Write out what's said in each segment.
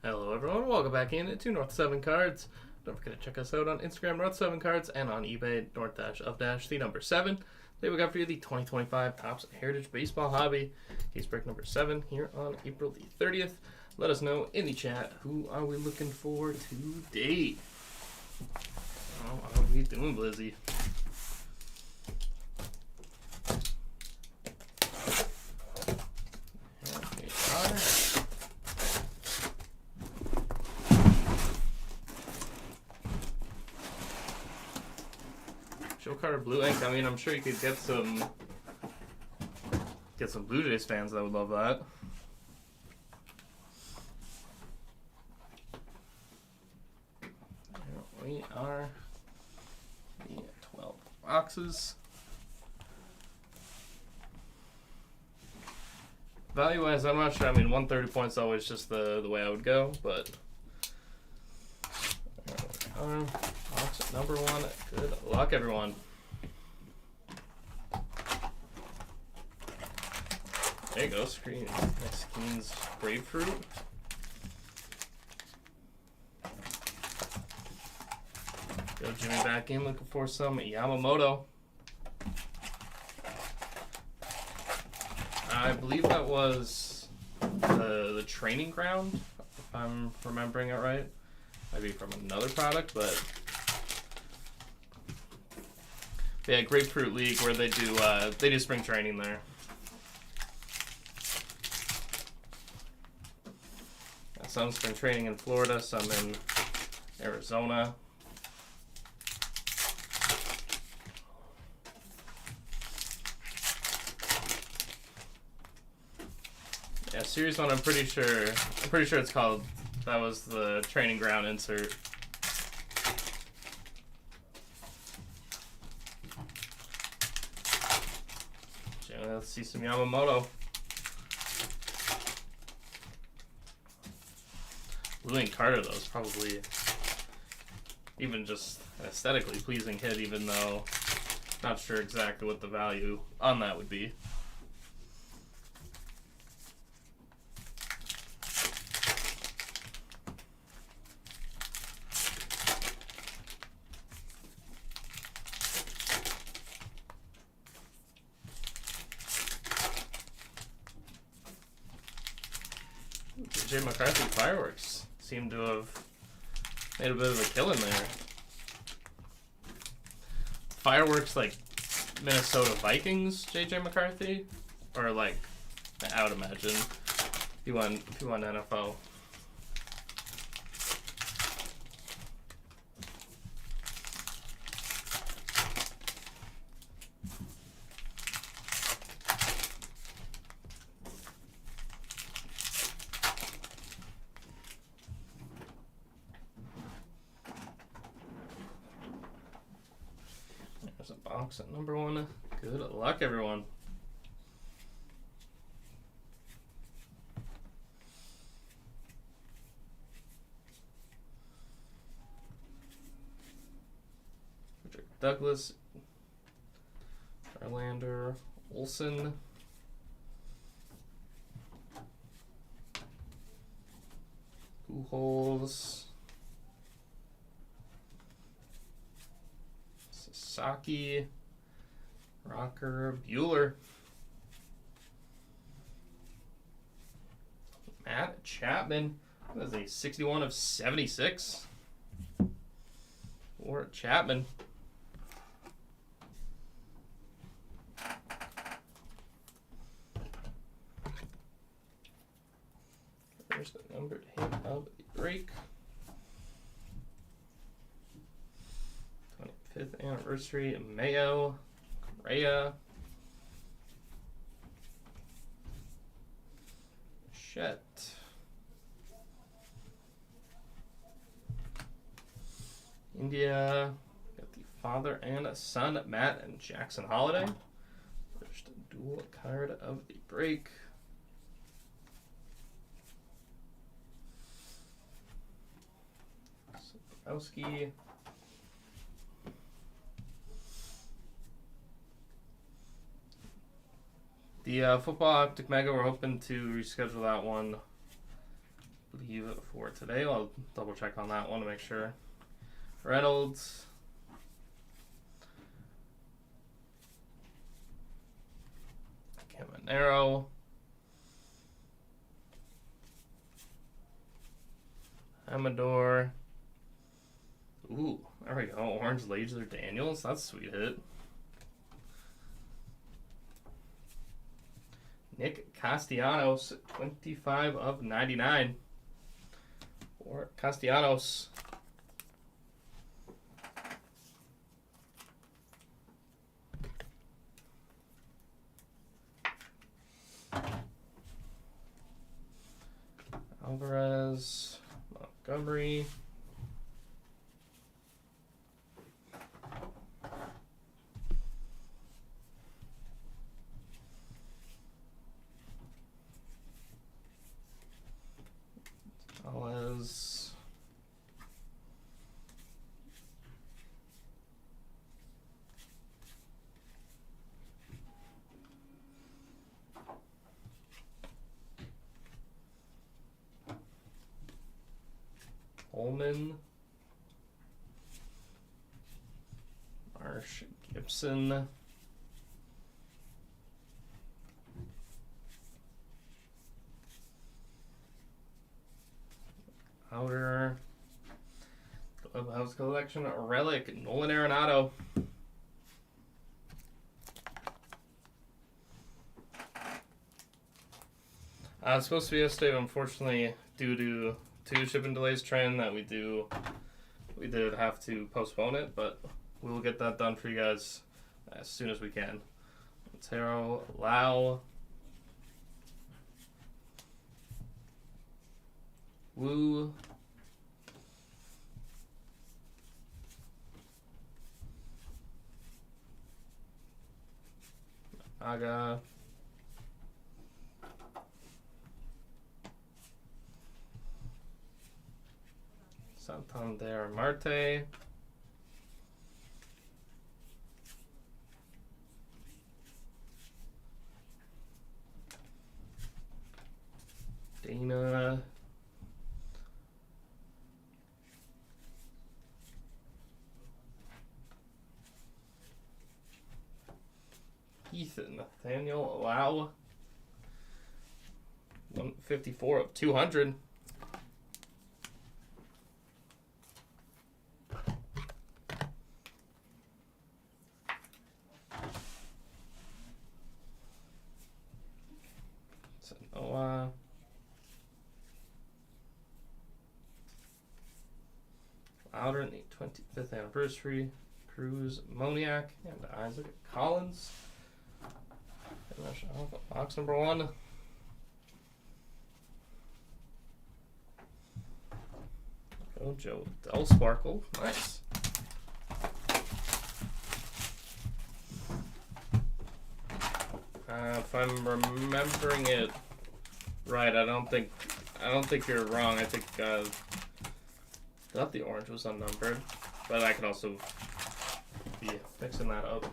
Hello, everyone. Welcome back in to North 7 Cards. Don't forget to check us out on Instagram, North 7 Cards, and on eBay, North-of-the number 7. Today we got for you the 2025 Topps Heritage Baseball Hobby. Case break number 7 here on April the 30th. Let us know in the chat, who are we looking for today? How are we doing, Blizzy? Joe Carter Blue Ink. I mean, I'm sure you could get some Blue Jays fans that would love that. Here we are. The 12 boxes. Value-wise, I'm not sure. I mean, 130 points is always just the way I would go, but box number 1. Good luck, everyone. There you go, screen. Mexicans Grapefruit. Go Jimmy back in, looking for some Yamamoto. I believe that was the training ground, if I'm remembering it right. Maybe from another product, but yeah, Grapefruit League where they do spring training there. Some spring training in Florida, some in Arizona. Yeah, Series 1, I'm pretty sure it's called, that was the training ground insert. Okay, let's see some Yamamoto. Blue Ink Carter, though, is probably even just an aesthetically pleasing hit, even though not sure exactly what the value on that would be. J.J. McCarthy Fireworks seem to have made a bit of a killing there. Fireworks like Minnesota Vikings, J.J. McCarthy, or like I would imagine if you went NFL. There's a box at number 1. Good luck, everyone. Richard Douglas, Verlander, Olsen, Pujols, Sasaki, Rocker, Bueller, Matt Chapman. That is a 61 of 76 for Chapman. There's the numbered hit of the break. 25th anniversary, Mayo, Correa, Chet, India, got the father and son, Matt and Jackson Holiday. First dual card of the break. Sapowski. The Football Optic Mega, we're hoping to reschedule that one. I believe for today. I'll double check on that one to make sure. Reynolds. Caminero. Amador. Ooh, there we go. Orange Laser Daniels. That's a sweet hit. Nick Castellanos, 25 of 99. For Castellanos. Alvarez, Montgomery. Alvarez. Holman, Marsh, Gibson, Outer, Clubhouse Collection, Relic, Nolan Arenado. It's supposed to be yesterday, but unfortunately, due to two shipping delays trend that we did have to postpone it, but we will get that done for you guys as soon as we can. Montero, Lau, Wu, Aga, Santander, Marte, Dana, Ethan, Nathaniel, Lau, 154 of 200. Noah, Louder in the 25th anniversary, Cruz, Moniak, and Isaac Collins. Box number 1. Go Joe Del Sparkle. Nice. If I'm remembering it right, I don't think you're wrong. I think I thought the orange was unnumbered, but I can also be mixing that up.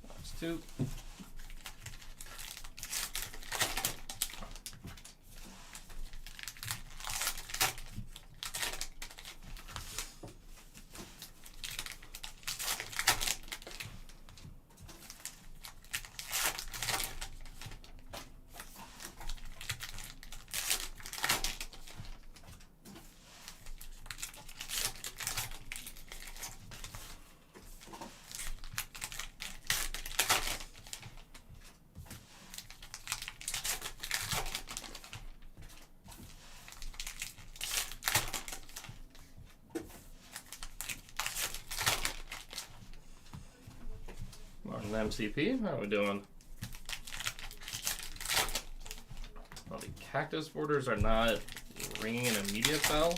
That's 2. On MCP, how are we doing? Well, the cactus borders are not ringing an immediate bell.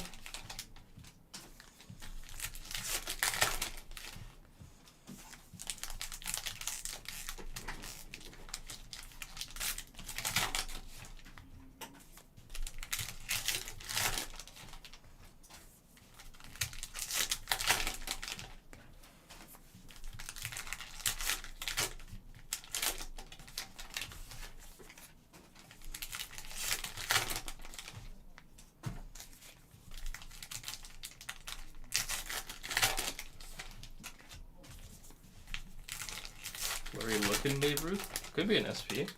Blurry looking Babe Ruth. Could be an SP.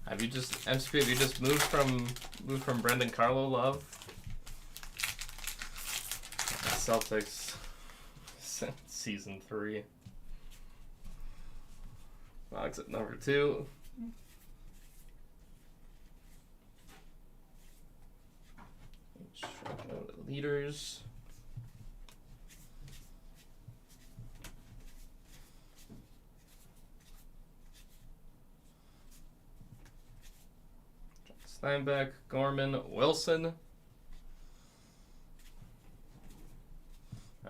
Have you just moved from Brendan Carlo love? Celtics season 3. Fox at number 2. Strikeout leaders. Steinbeck, Gorman, Wilson.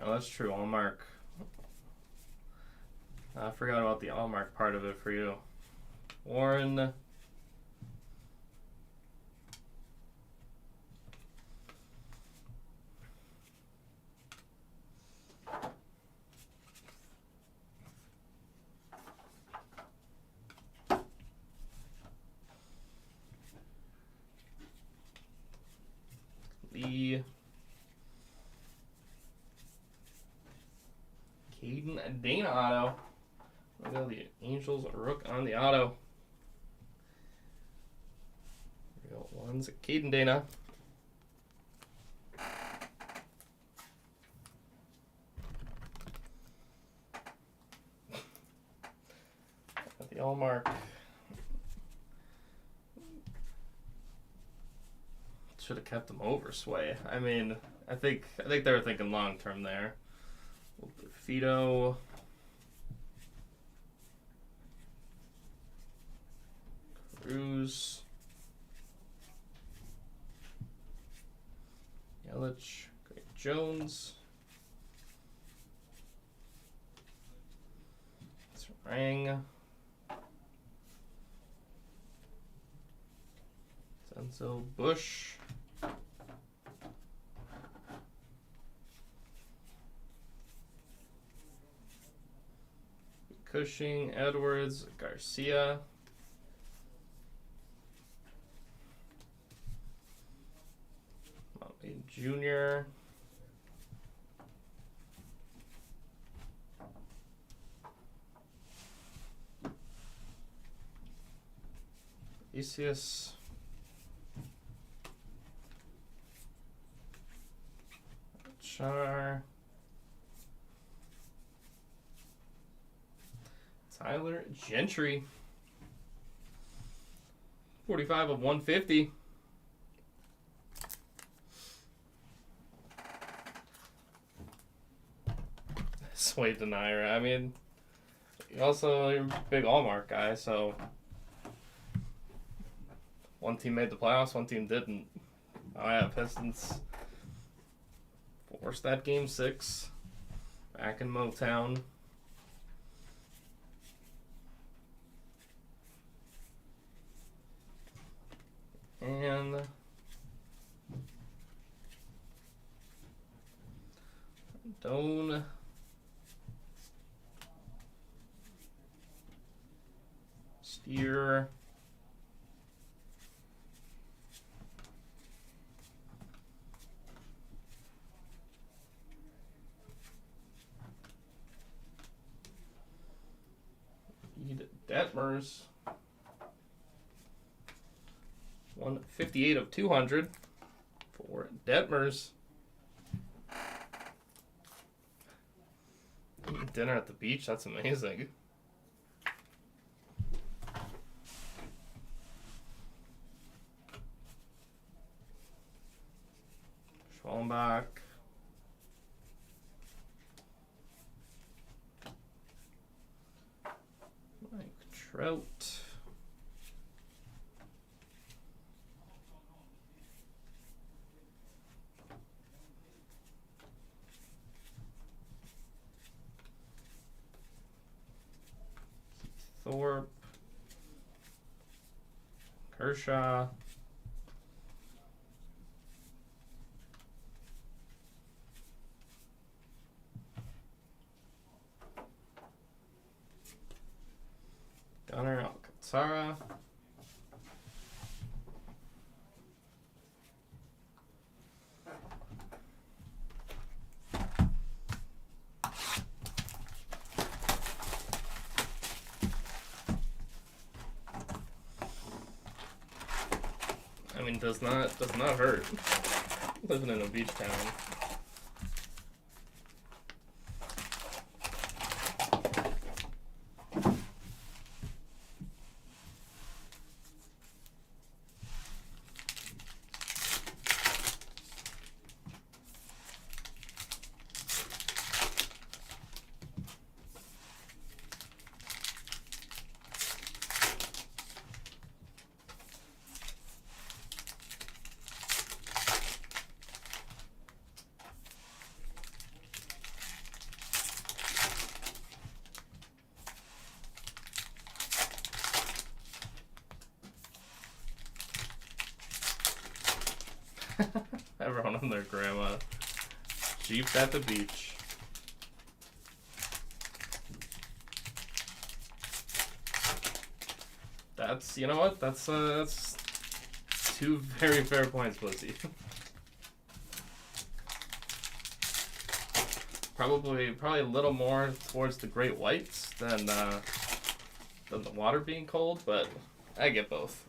Oh, that's true. Allmark. I forgot about the Allmark part of it for you. Warren. Lee. Caden Dana auto. Look at the Angels Rook on the auto. Real ones. Caden Dana. Got the Allmark. Should have kept them over Sway. I mean, I think they were thinking long term there. Fido. Cruz. Yelich. Greg Jones. Rang. Senzel Bush. Cushing, Edwards, Garcia. Motley Jr. Iglesias. Char. Tyler Gentry. 45 of 150. Sway denier. I mean, you're also a big Allmark guy, so one team made the playoffs, one team didn't. Oh yeah, Pistons forced that game 6 back in Motown. And Doan. Steer. Detmers. 158 of 200 for Detmers. Dinner at the beach, that's amazing. Schwallenbach. Mike Trout. Thorpe, Kershaw, Gunnar Alcantara, Rain does not hurt. Living in a beach town. Everyone and their grandma jeeped at the beach. That's, you know what? That's 2 very fair points, Blizzy. Probably a little more towards the great whites than the water being cold, but I get both.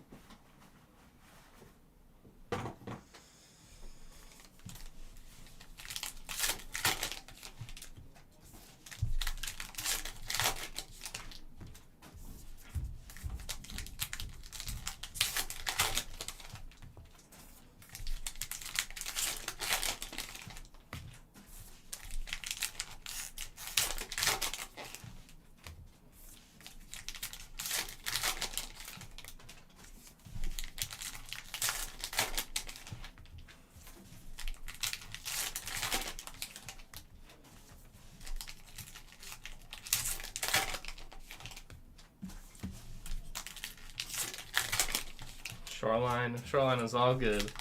Shoreline is all good.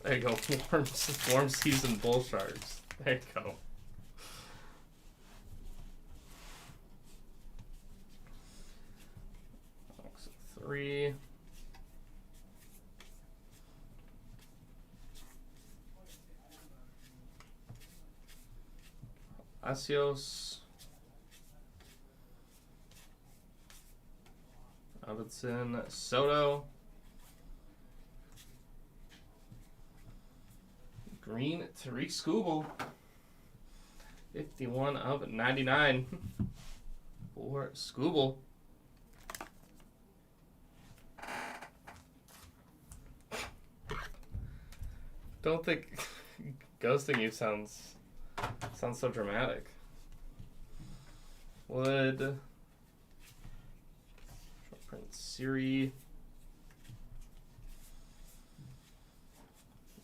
There you go. Warm season bull sharks. There you go. Box 3. Asios. Robertson, Soto, green, Tariq Skubal, 51 of 99 for Skubal. Don't think ghosting you sounds so dramatic. Would print Siri,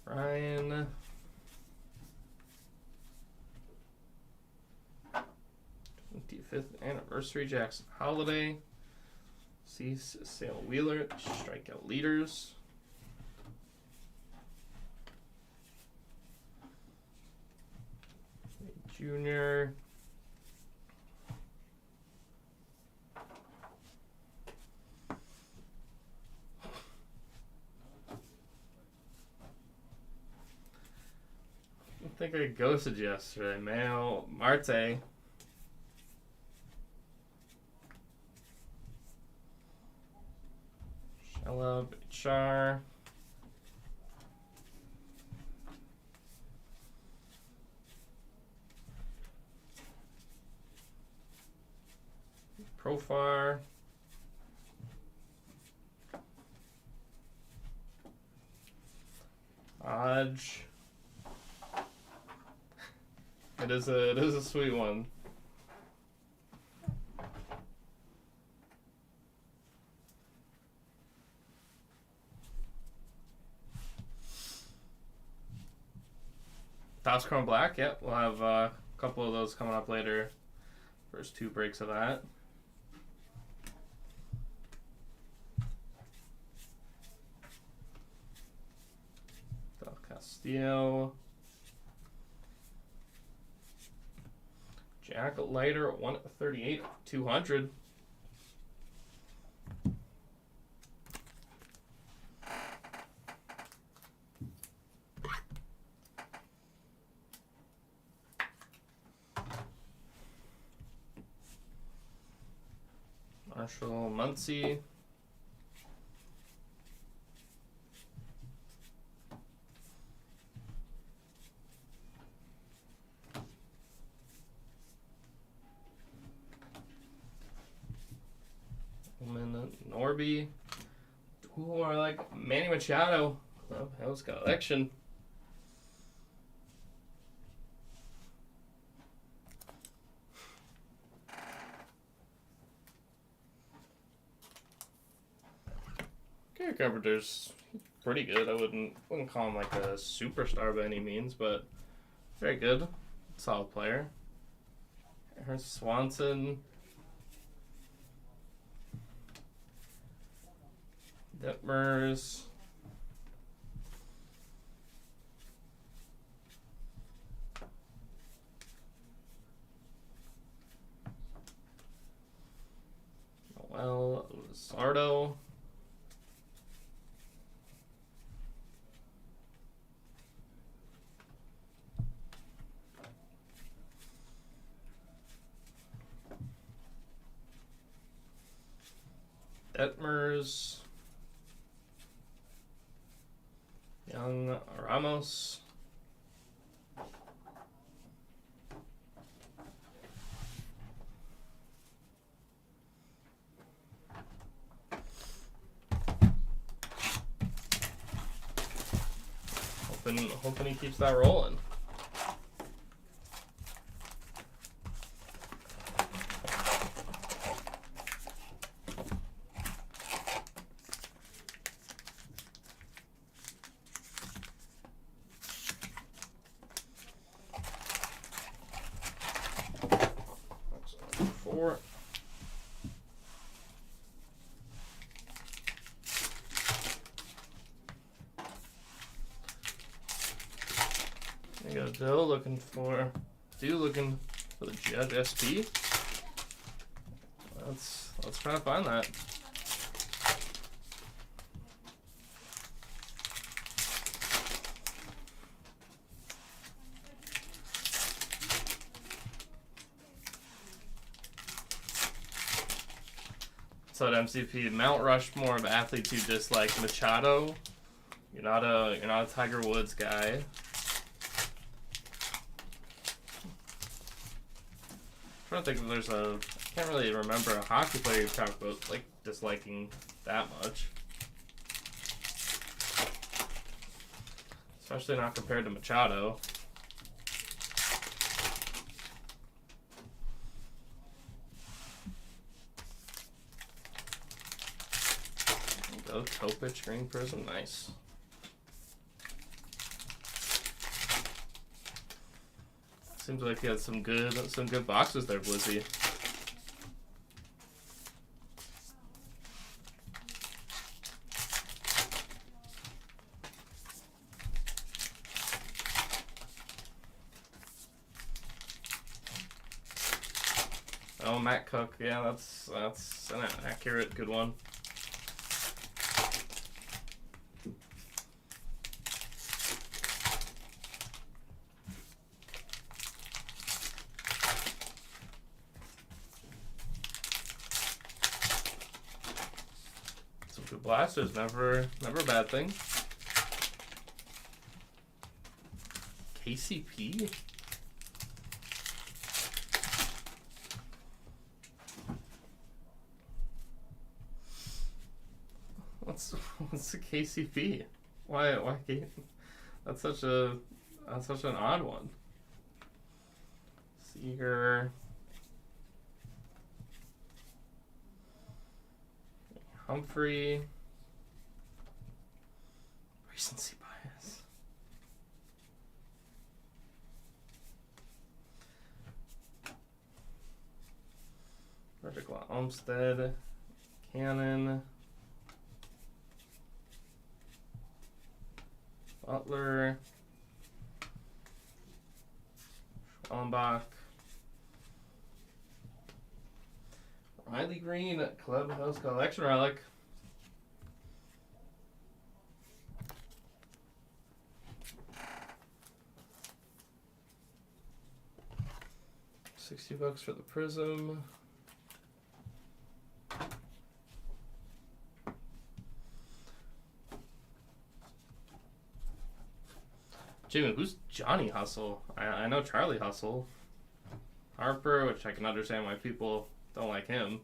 Ryan, 25th anniversary, Jackson Holiday, Cease Sale Wheeler, strikeout leaders. Junior. I think I ghosted yesterday. Mail Marte. Shalab Char. Profar. Odge. It is a sweet one. Topps Chrome Black, yep. We'll have a couple of those coming up later. First 2 breaks of that. Del Castillo. Jack Leiter, 138, 200. Marshall Muncy, Norby. Ooh, I like Manny Machado. Clubhouse Collection. Gary Carpenter's pretty good. I wouldn't call him like a superstar by any means, but very good. Solid player. Here's Swanson. Detmers. Noel Luzardo. Detmers. Young Ramos. Hoping he keeps that rolling. Four. There you go, Dill looking for the Judge SP. Let's try to find that. So at MCP, Mount Rushmore of athletes who dislike Machado. You're not a Tiger Woods guy. I'm trying to think if I can't really remember a hockey player you talked about like disliking that much. Especially not compared to Machado. There you go, Topich, Green Prism, nice. Seems like he had some good boxes there, Blizzy. Oh, Matt Cook, yeah, that's an accurate, good one. Some good blasters, never a bad thing. KCP. What's the KCP? Why that's such an odd one. Seager. Humphrey. Recency bias. Vertical Olmstead. Cannon. Butler. Schwallenbach. Riley Green at Clubhouse Collection Relic. $60 for the Prism. Jimmy, who's Johnny Hustle? I know Charlie Hustle. Harper, which I can understand why people don't like him.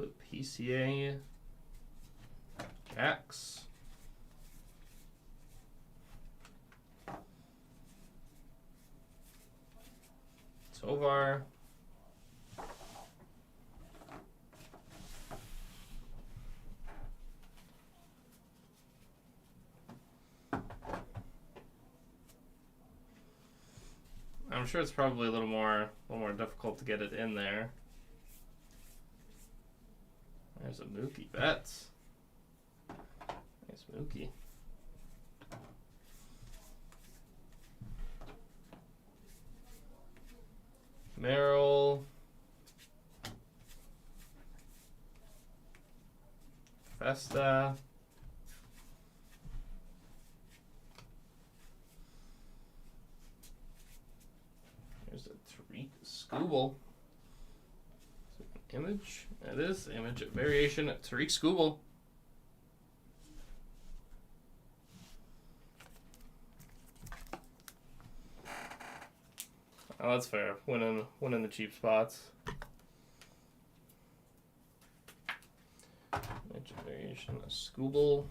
the PCA Jacks. Tovar. I'm sure it's probably a little more difficult to get it in there. There's a Mookie Betts. Nice Mookie. Merrill. Festa. There's a Tariq Skubal. Image. It is image variation. Tariq Skubal. Oh, that's fair. Winning the cheap spots. Image variation. A Skubal.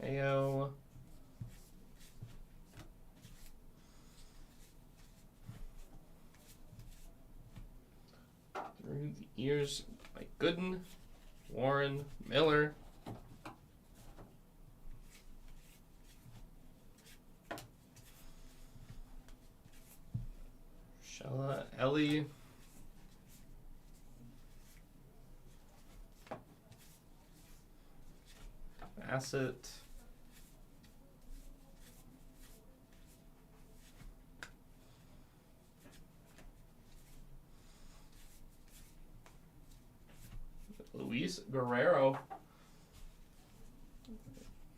Ayo. Through the ears, Mike Gooden, Warren Miller. Shella Ellie. Bassett. Luis Guerrero.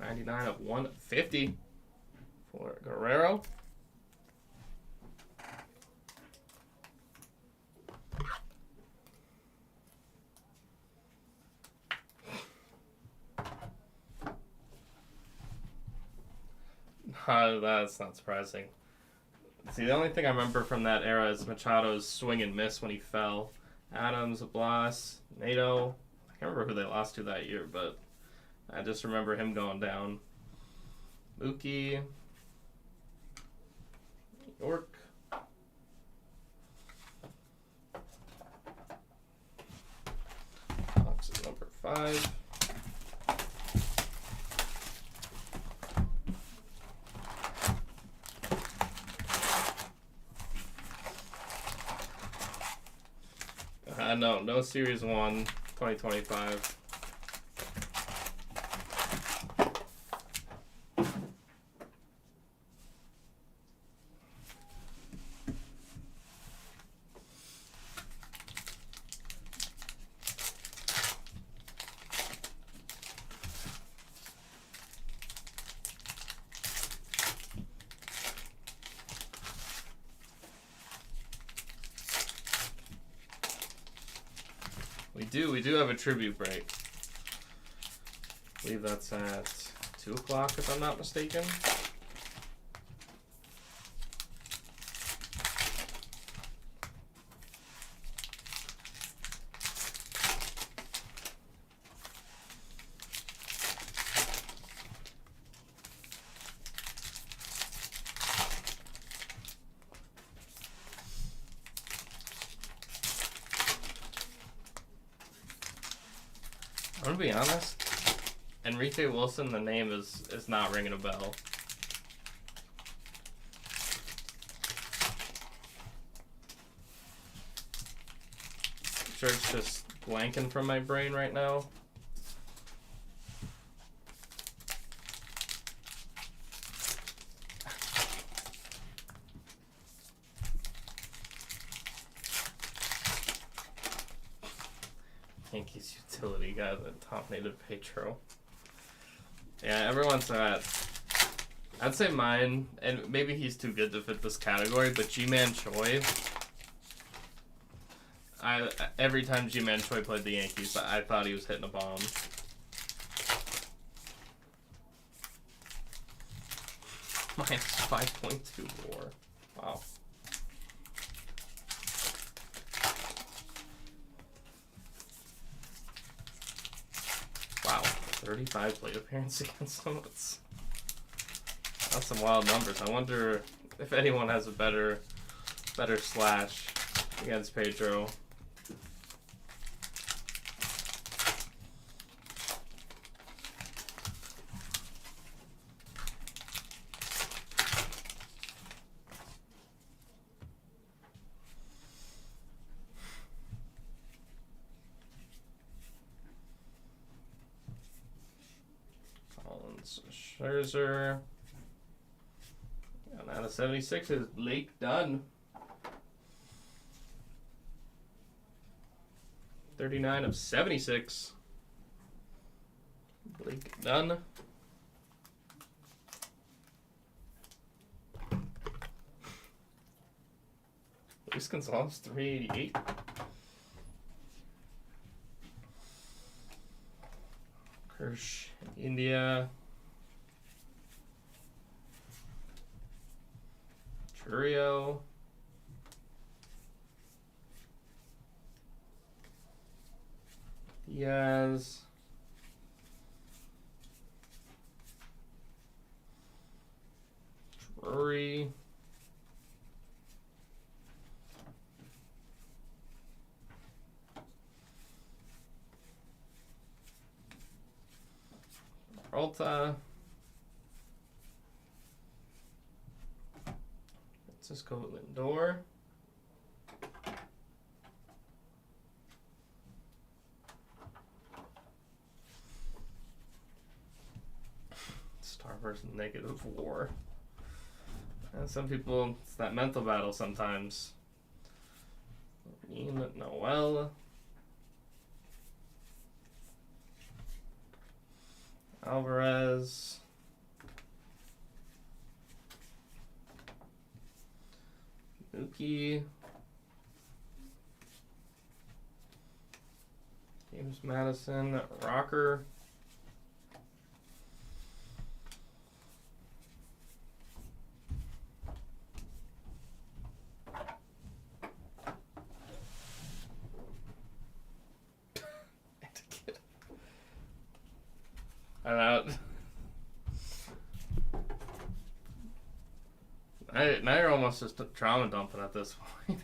99 of 150 for Guerrero. That's not surprising. See, the only thing I remember from that era is Machado's swing and miss when he fell. Adams, Blas, Nato. I can't remember who they lost to that year, but I just remember him going down. Mookie. York. Box is number 5. No Series 1, 2025. We do have a tribute break. I believe that's at 2 o'clock if I'm not mistaken. I'm gonna be honest, Enrique Wilson, the name is not ringing a bell. I'm sure it's just blanking from my brain right now. Yankees utility guy, the top native Petro. Yeah, everyone's at. I'd say mine, and maybe he's too good to fit this category, but G-Man Choi. every time Ji-Man Choi played the Yankees, I thought he was hitting a bomb. Minus 5.2 WAR. Wow. Wow. 35 plate appearance against him. That's some wild numbers. I wonder if anyone has a better slash against Pedro. Collins, Scherzer. And out of 76 is Blake Dunn. 39 of 76. Blake Dunn. Luis Gonzalez, 388. Kirsch, India. Churio. Diaz. Drury. Peralta. Francisco Lindor. Starver's negative WAR. And some people, it's that mental battle sometimes. Ian Noel. Alvarez. Mookie. James Madison. Rocker. I'm out. Now you're almost just trauma dumping at this point.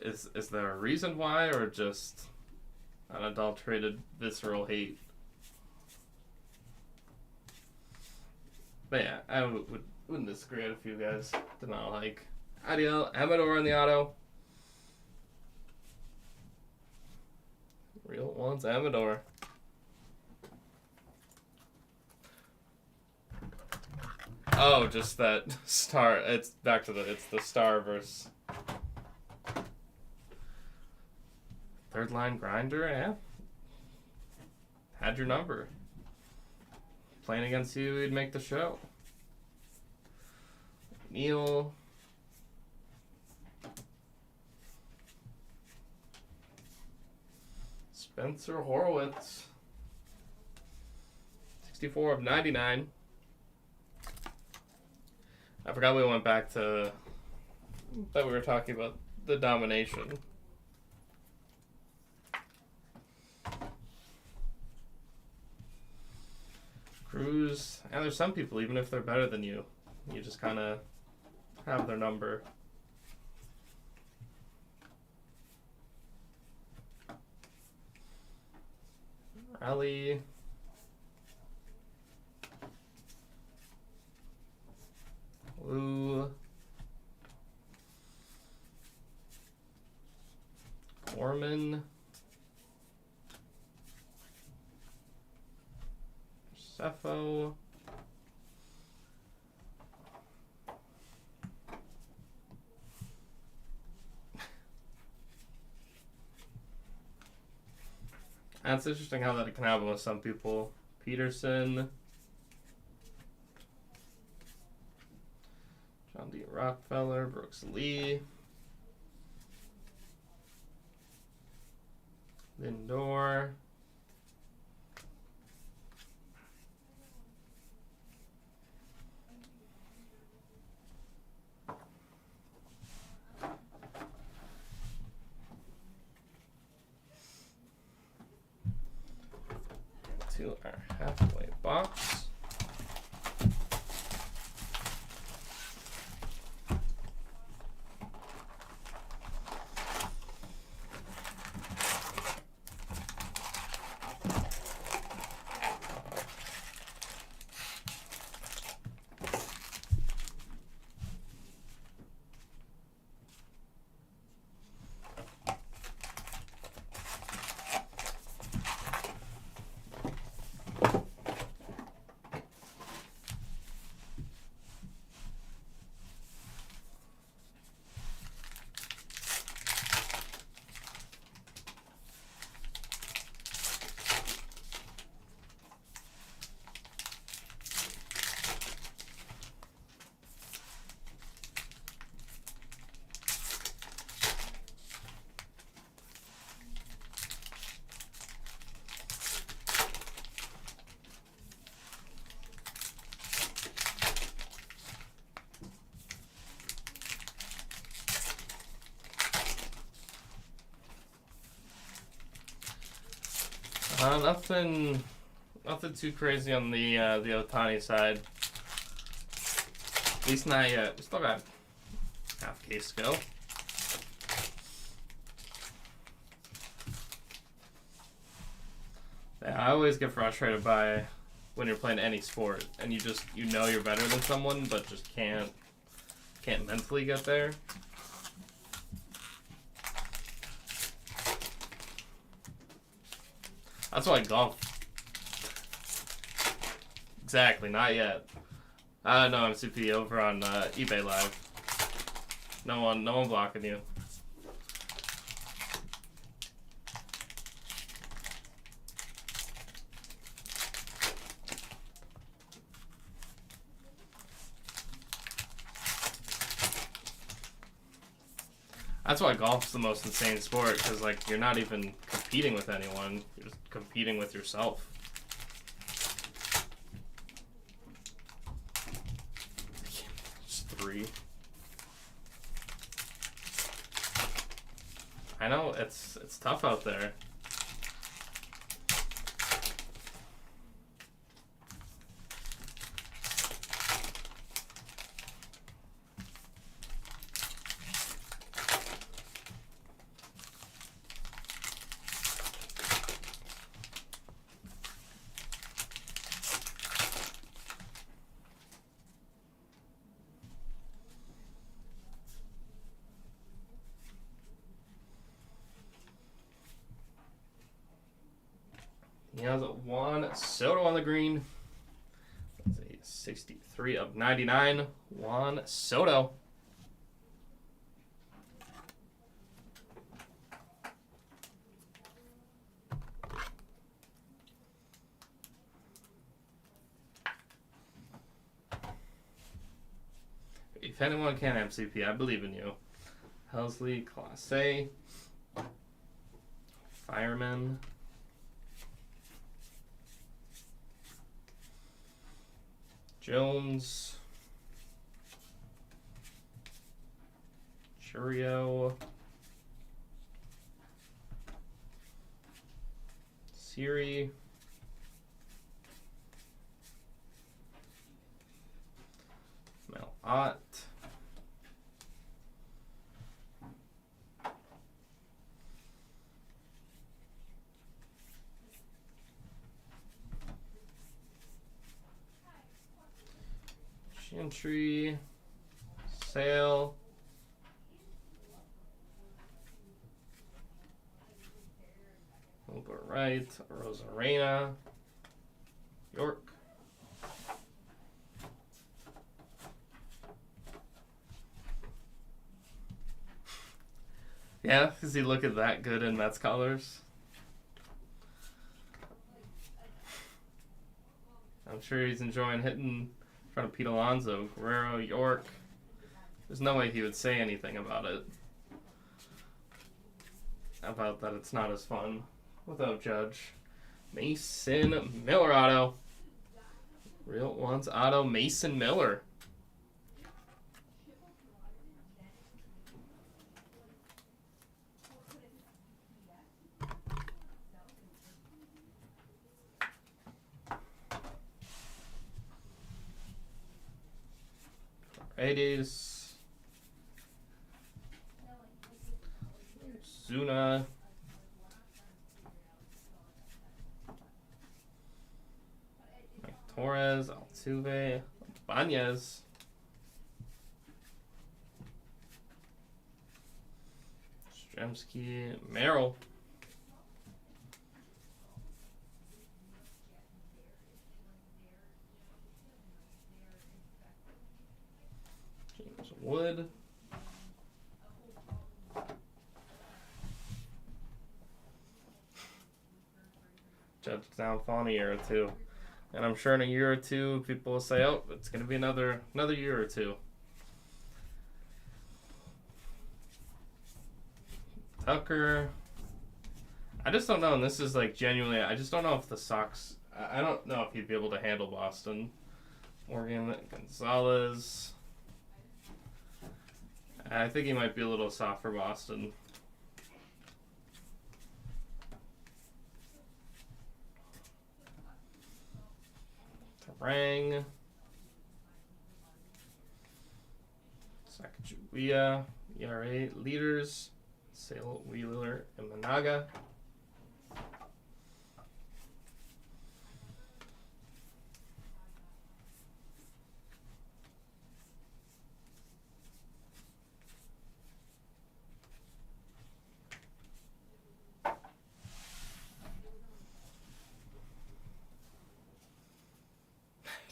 Is there a reason why, or just unadulterated visceral hate? But yeah, I wouldn't disagree. I had a few guys did not like Adiel Amador in the auto. Real ones, Amador. Oh, just that star. It's back to it's the star versus third line grinder. Yeah, had your number. Playing against you, he'd make the show. Neil. Spencer Horwitz. 64 of 99. I forgot we went back to that we were talking about the domination. Cruz, and there's some people, even if they're better than you, you just kind of have their number. Rally. Lou. Gorman. Cepho. And it's interesting how that can happen with some people. Peterson. John D. Rockefeller. Brooks Lee. Lindor. To our halfway box. Nothing too crazy on the Ohtani side. At least not yet. We still got half case to go. Yeah, I always get frustrated by when you're playing any sport and you know you're better than someone, but just can't mentally get there. That's why golf. Exactly, not yet. No MCP over on eBay Live. No one blocking you. That's why golf's the most insane sport, because like you're not even competing with anyone, you're just competing with yourself. Just 3. I know it's tough out there. He has a Juan Soto on the green. That's a 63 of 99. Juan Soto. If anyone can MCP, I believe in you. Helsley, Clase, Fireman. Jones, Churio, Siri, Melott, Chantry, Sale, Wright, Rosarena, York. Yeah, does he look at that good in Mets colors? I'm sure he's enjoying hitting in front of Pete Alonso, Guerrero, York. There's no way he would say anything about it. About that it's not as fun. without Judge. Mason Miller auto. Real ones auto Mason Miller. Radies. Zuna. Mike Torres. Altuve. Banez. Stremski. Merrill. James Wood. Judge downfall in a year or two. And I'm sure in a year or two, people will say, oh, it's going to be another year or two. Tucker. I just don't know, and this is like genuinely, I just don't know if the Sox, I don't know if he'd be able to handle Boston. Morgan Gonzalez. I think he might be a little soft for Boston. Rang, Sacagawea, ERA leaders, Sale, Wheeler, and Managa.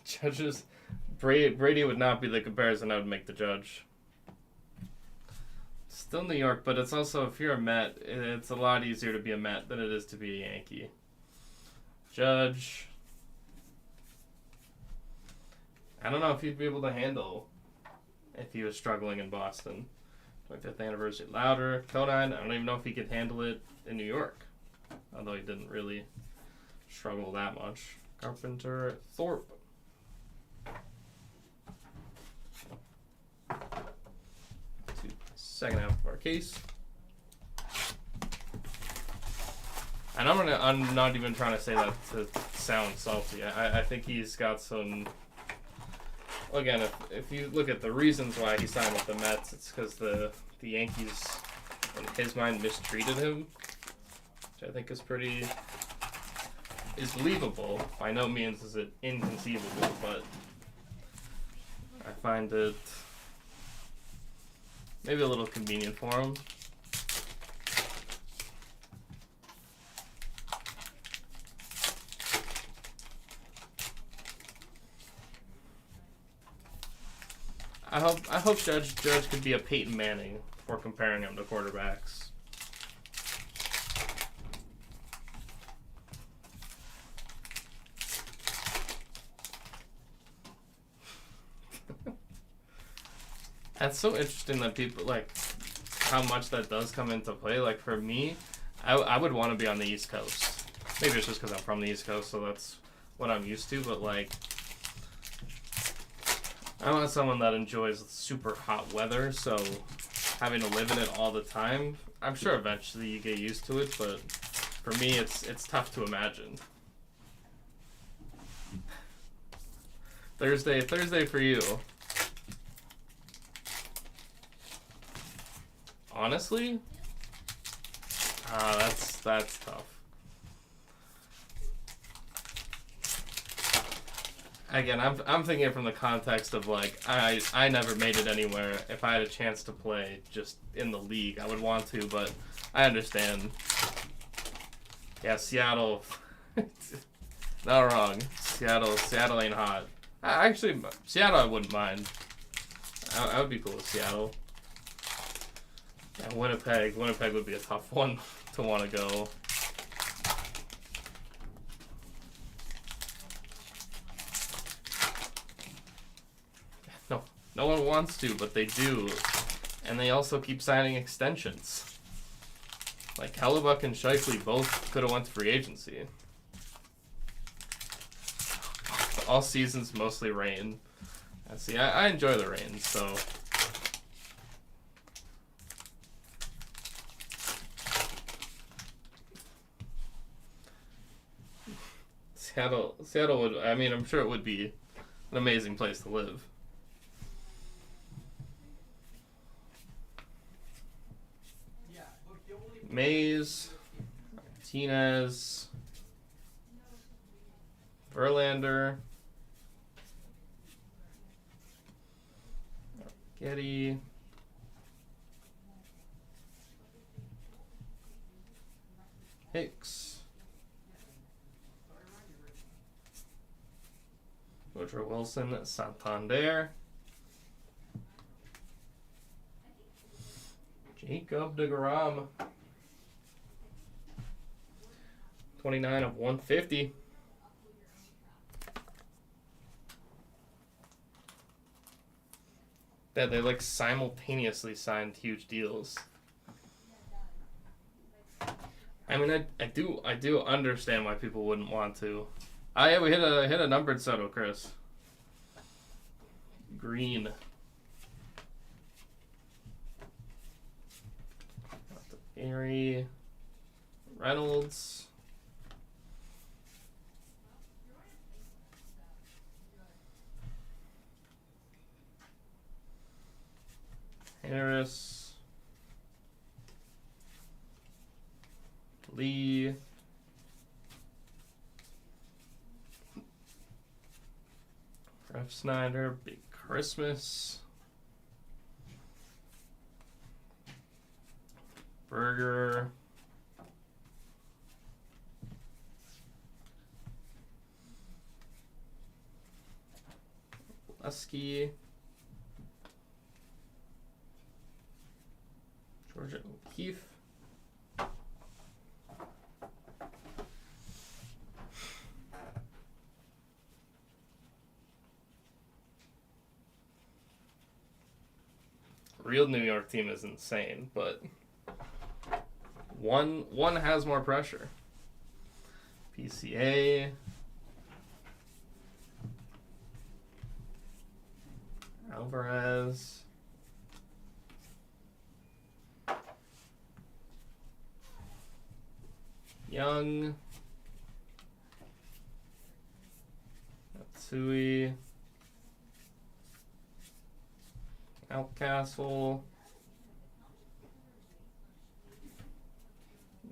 Judges, Brady would not be the comparison I would make the Judge. Still New York, but it's also, if you're a Met, it's a lot easier to be a Met than it is to be a Yankee. Judge. I don't know if he'd be able to handle if he was struggling in Boston. 25th anniversary Louder. Conine, I don't even know if he could handle it in New York. Although he didn't really struggle that much. Carpenter, Thorpe. Second half of our case. And I'm not even trying to say that to sound salty. I think he's got some, again, if you look at the reasons why he signed with the Mets, it's because the Yankees, in his mind, mistreated him, which I think is believable. By no means is it inconceivable, but I find it maybe a little convenient for him. I hope Judge could be a Peyton Manning for comparing him to quarterbacks. That's so interesting that people, like, how much that does come into play. Like, for me, I would want to be on the East Coast. Maybe it's just because I'm from the East Coast, so that's what I'm used to. But, like, I want someone that enjoys super hot weather, so having to live in it all the time, I'm sure eventually you get used to it, but for me, it's tough to imagine. Thursday for you. Honestly, that's tough. Again, I'm thinking it from the context of, like, I never made it anywhere. If I had a chance to play just in the league, I would want to, but I understand. Yeah, Seattle. Not wrong. Seattle ain't hot. Actually, Seattle I wouldn't mind. I would be cool with Seattle. Yeah, Winnipeg would be a tough one to want to go. No one wants to, but they do. And they also keep signing extensions. Like, Hellebuck and Scheifele both could have went to free agency. All seasons mostly rain. See, I enjoy the rain, so. Seattle would, I mean, I'm sure it would be an amazing place to live. Mays, Martinez, Verlander, Getty, Hicks, Woodrow Wilson, Santander, Jacob deGrom, 29 of 150. Yeah, they like simultaneously signed huge deals. I mean, I do understand why people wouldn't want to. Yeah, we hit a numbered Soto, Chris. Green. Gary. Reynolds. Harris. Lee. Ref Snyder. Big Christmas. Berger. Lusky. Georgia O'Keefe. Real New York team is insane, but one has more pressure. PCA. Alvarez. Young. Matsui. Outcastle.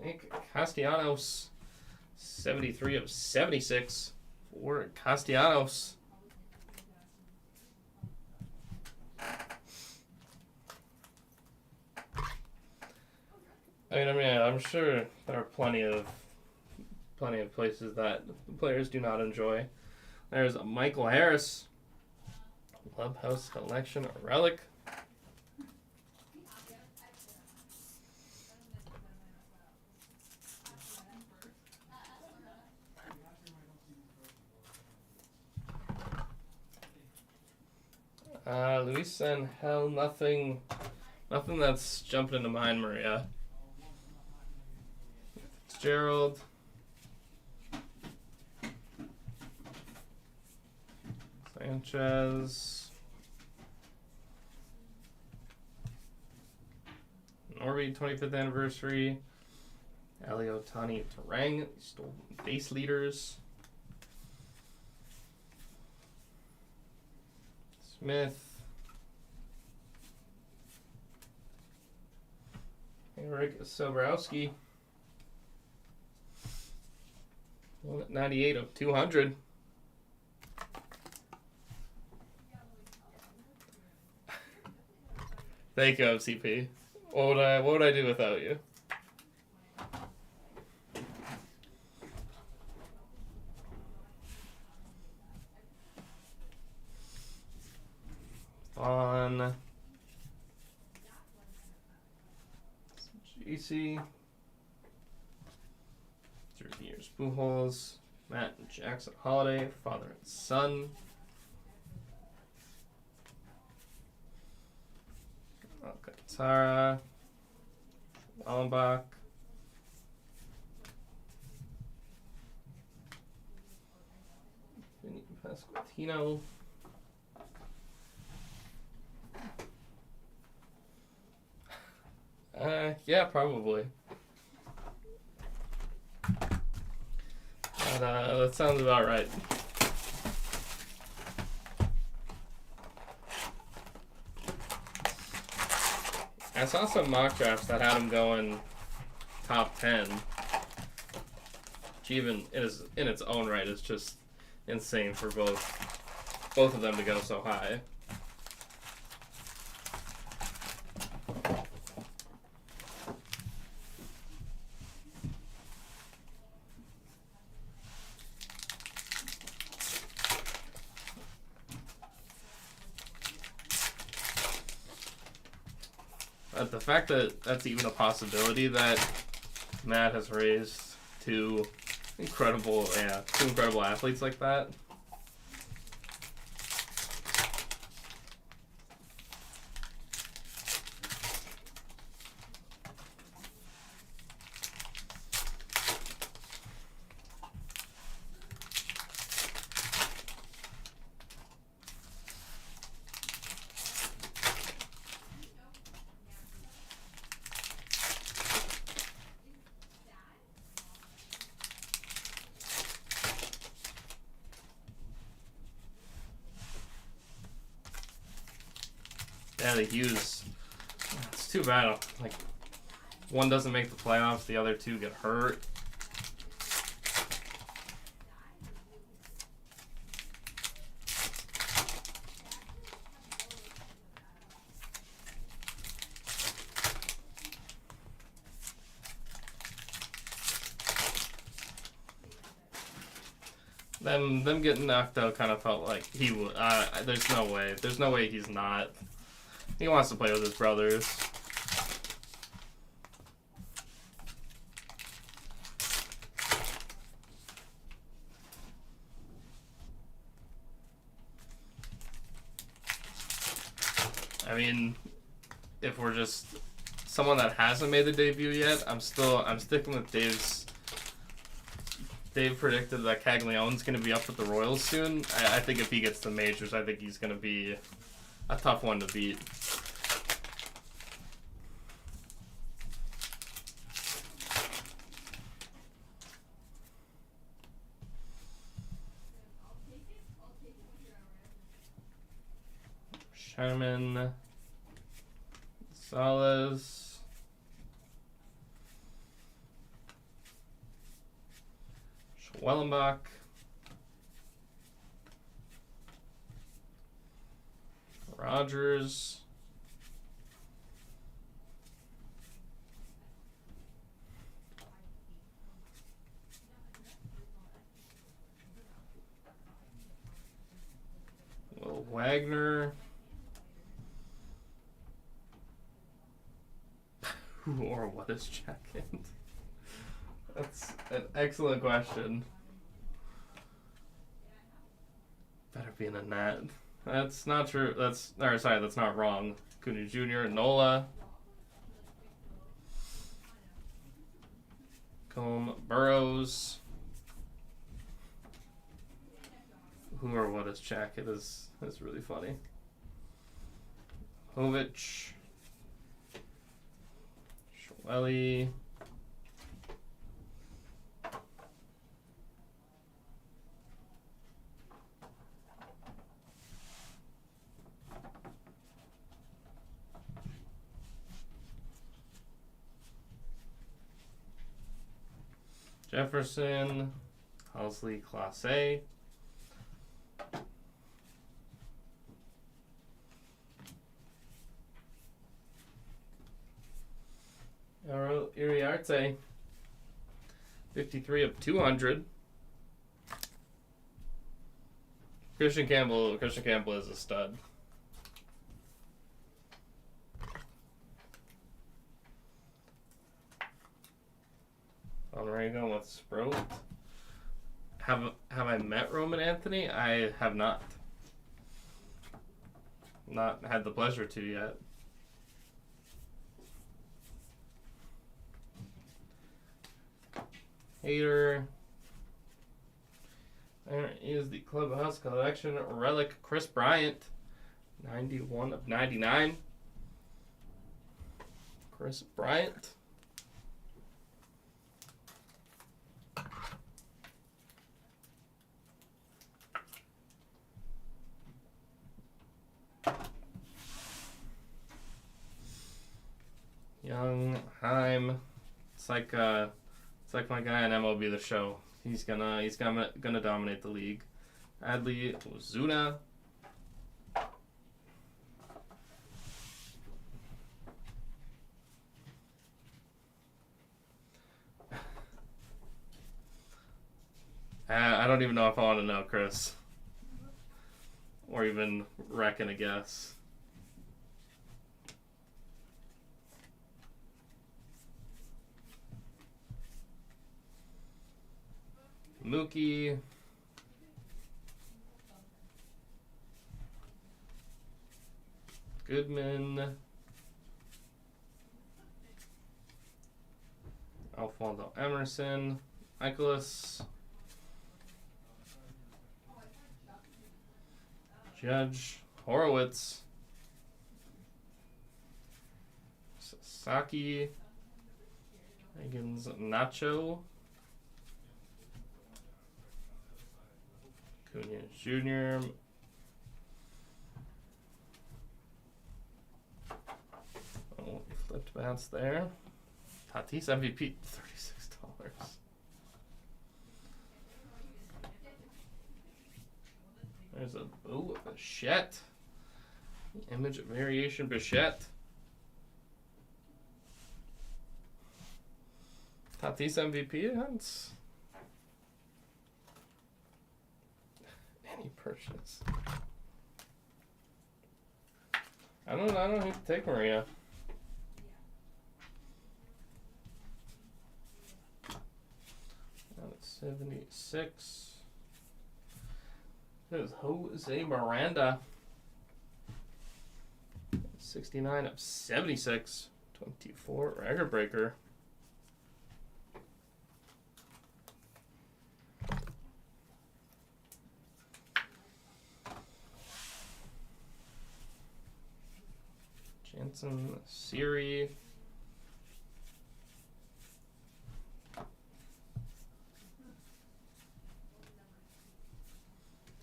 Nick Castellanos. 73 of 76 for Castellanos. I mean, I'm sure there are plenty of places that the players do not enjoy. There's Michael Harris, Clubhouse Collection Relic. Luis Angel, nothing that's jumping into mind, Maria. Fitzgerald. Sanchez. Norby, 25th anniversary. Ali Otani, Terang, stole base leaders. Smith. Eric Sobrowski. 198 of 200. Thank you, MCP. What would I do without you? On GC. Through the years, Pujols, Matt and Jackson Holiday, father and son. Alcantara, Wallenbach, Tino. Yeah, probably. But, that sounds about right. I saw some mock drafts that had him going top 10. Which even in its own right is just insane for both of them to go so high. But the fact that that's even a possibility that Matt has raised two incredible athletes like that. Yeah, the Hughes. It's too bad. Like, one doesn't make the playoffs, the other two get hurt. Them getting knocked out kind of felt like he would. There's no way. There's no way he's not. He wants to play with his brothers. I mean, if we're just someone that hasn't made the debut yet, I'm sticking with Dave's. Dave predicted that Caglianone's going to be up with the Royals soon. I think if he gets the majors, I think he's going to be a tough one to beat. Sherman, Salas. Wellenbach, Rogers, Will Wagner, who or what is check-in? That's an excellent question. Better be in a net. That's not true. That's not wrong. Acuna Jr., Nola. Combe, Burrows. Who or what is jacket is really funny. Hovich. Schwelly. Jefferson, Halsley, Clase. Iriarte, 53 of 200. Christian Campbell is a stud. Where are you going with Sproat? Have I met Roman Anthony? I have not. Not had the pleasure to yet. Hater. There is the Clubhouse Collection Relic Chris Bryant. 91 of 99. Chris Bryant. Young Heim. It's like my guy on MLB The Show. He's gonna dominate the league. Adley Ozuna. I don't even know if I want to know, Chris. Or even reckon a guess. Mookie. Goodman. Alfonso Emerson. Michaelis. Judge. Horowitz. Sasaki. Higgins. Nacho. Cunha Jr. Oh, flipped bats there. Tatis MVP, $36. There's a Bichette. Image variation Bichette. Tatis MVP. That's any purchase. I don't know who to take, Maria. That's 76. There's Jose Miranda. 69 of 76. 24 record breaker. Jansen, Siri.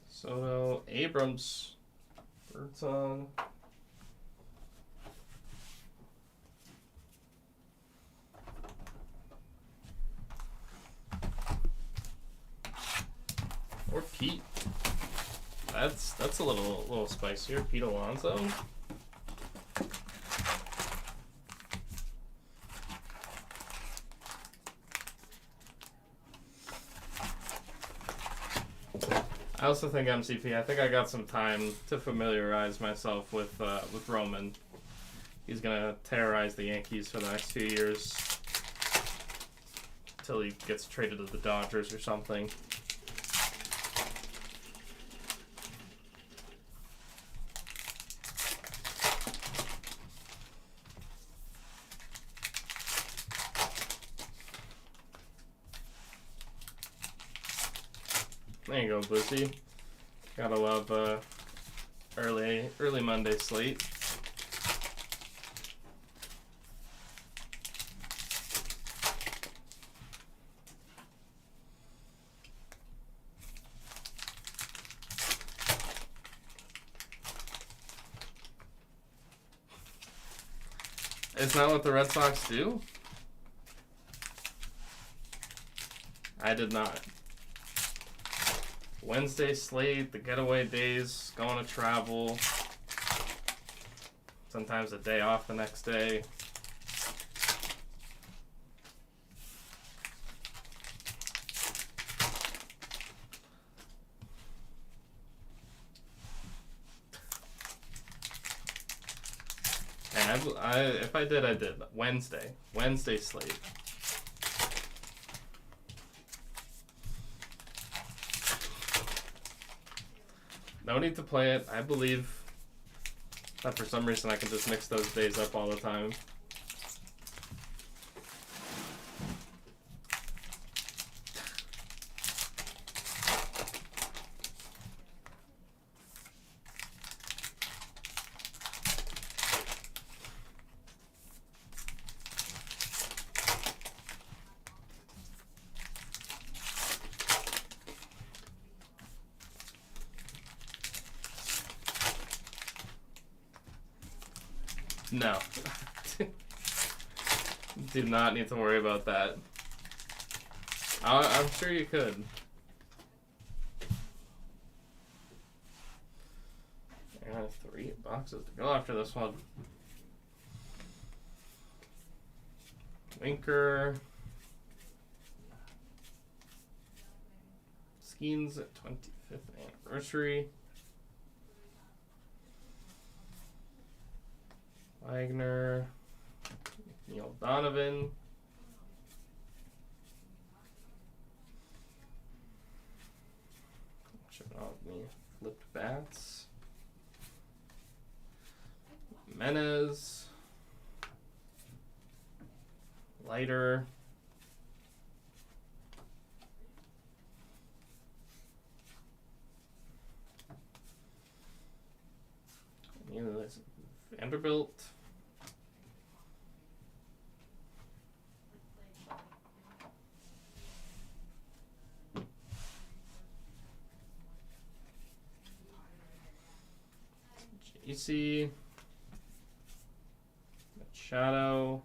Soto, Abrams, Birdsong. Or Pete. That's a little spicier. Pete Alonso. I also think MCP. I think I got some time to familiarize myself with Roman. He's gonna terrorize the Yankees for the next 2 years until he gets traded to the Dodgers or something. There you go, Bussy. Gotta love early Monday slate. It's not what the Red Sox do? I did not. Wednesday slate, the getaway days, going to travel. Sometimes a day off the next day. And if I did, I did. Wednesday slate. No need to play it. I believe that for some reason I can just mix those days up all the time. No. Do not need to worry about that. I'm sure you could. I have 3 boxes to go after this one. Winker. Skeens at 25th anniversary. Wagner. Neil Donovan. Flipped bats. Menez. Leiter. Vanderbilt. JC. Machado.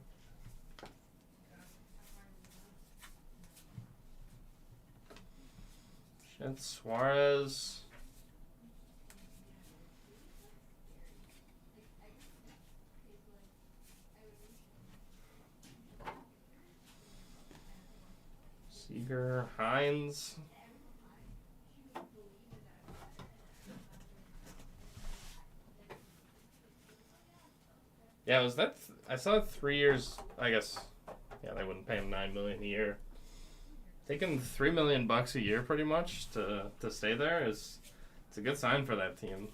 Shed Suarez. Seager, Hines. Yeah, was that? I saw 3 years. I guess. Yeah, they wouldn't pay him $9 million a year. Taking $3 million a year, pretty much, to stay there is. It's a good sign for that team.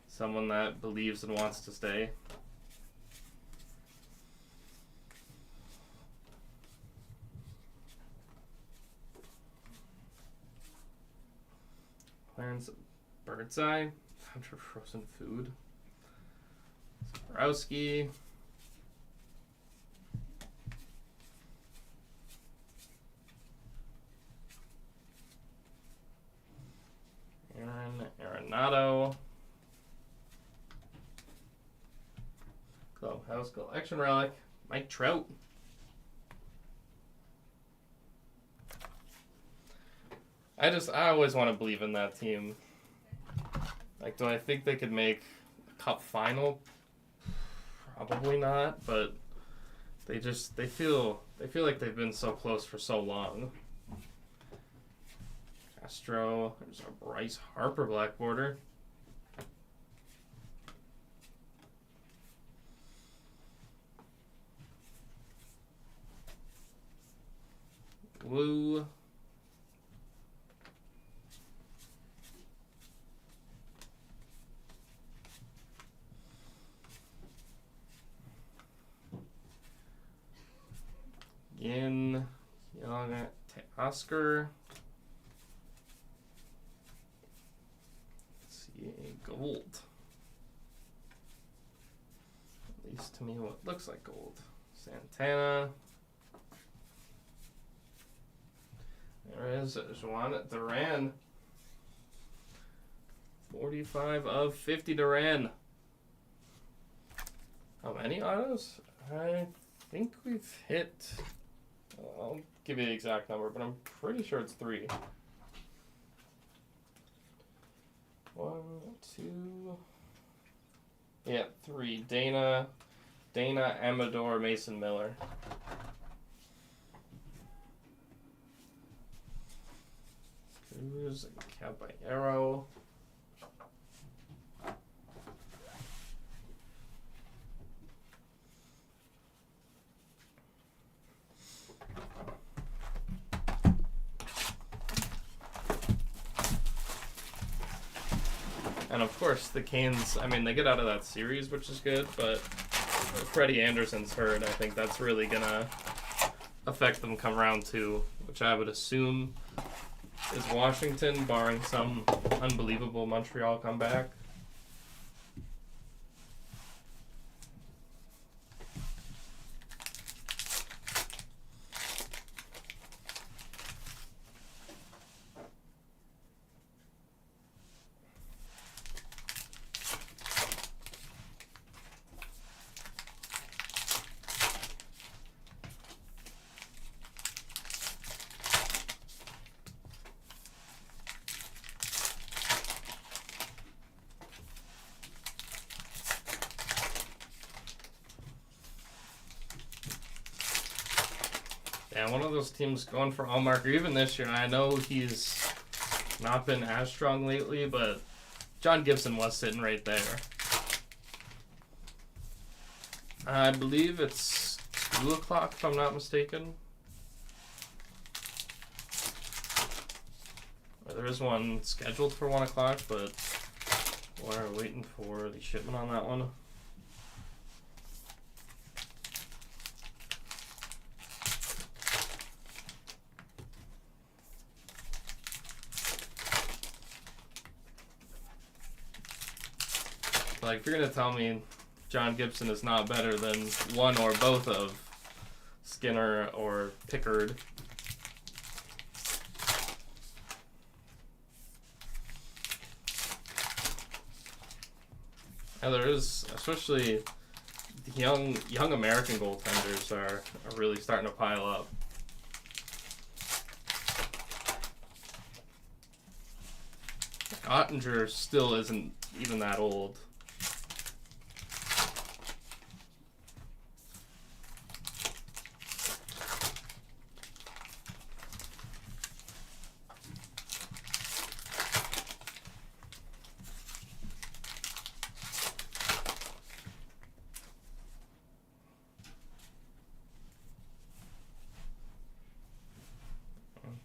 Someone that believes and wants to stay. Clarence Birdseye. Time for frozen food. Borowski. Arenado. Clubhouse Collection Relic. Mike Trout. I always want to believe in that team. Like, do I think they could make a cup final? Probably not, but they feel like they've been so close for so long. Castro, there's a Bryce Harper black border. Woo. Young Oscar. Let's see, gold. At least to me, what looks like gold. Santana. There is Juan Duran. 45 of 50 Duran. How many autos? I think we've hit. I'll give you the exact number, but I'm pretty sure it's 3. 1, 2. Yeah, 3. Dana, Amador, Mason Miller. Cruz and Caballero. And of course, the Canes, I mean, they get out of that series, which is good, but Freddie Anderson's hurt. I think that's really going to affect them come round 2, which I would assume is Washington, barring some unbelievable Montreal comeback. Yeah, one of those teams going for Allmark even this year. I know he's not been as strong lately, but John Gibson was sitting right there. I believe it's 2 o'clock, if I'm not mistaken. There is one scheduled for 1 o'clock, but we're waiting for the shipment on that one. Like, if you're going to tell me John Gibson is not better than one or both of Skinner or Pickard, and there is, especially the young American goaltenders are really starting to pile up. Ottinger still isn't even that old.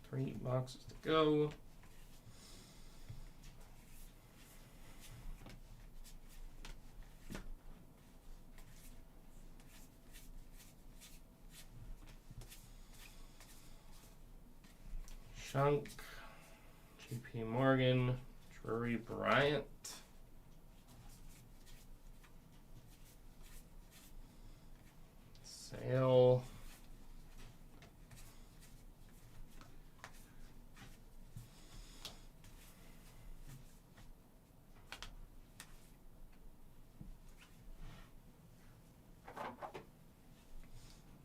Three boxes to go. Shunk, JP Morgan, Drury Bryant, Sale,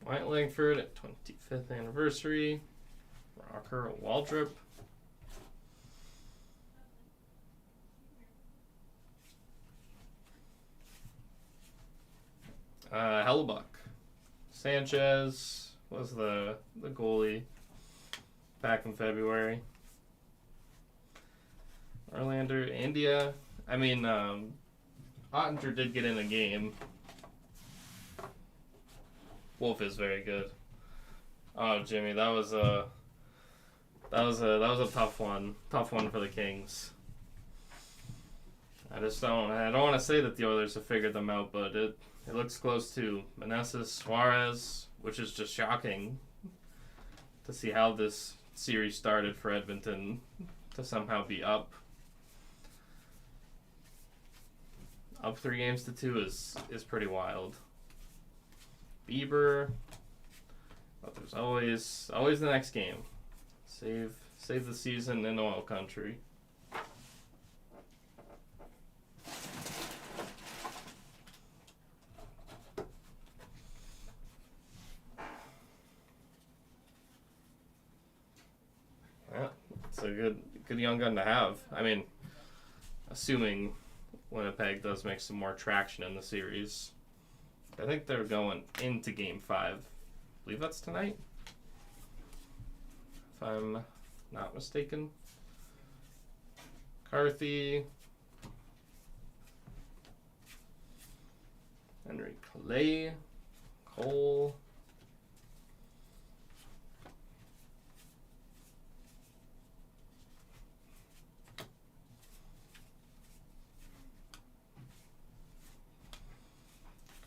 White Langford at 25th anniversary. Rocker Waldrop. Hellebuck. Sanchez was the goalie back in February. Verlander, India. I mean, Ottinger did get in a game. Wolf is very good. Oh, Jimmy, that was a tough one. Tough one for the Kings. I don't want to say that the Oilers have figured them out, but it looks close to Meneses, Suarez, which is just shocking to see how this series started for Edmonton to somehow be up 3-2 is pretty wild. Bieber, but there's always the next game. Save the season in oil country. Yeah, it's a good young gun to have. I mean, assuming Winnipeg does make some more traction in the series. I think they're going into Game 5. I believe that's tonight, if I'm not mistaken. Carthy, Henry Clay, Cole,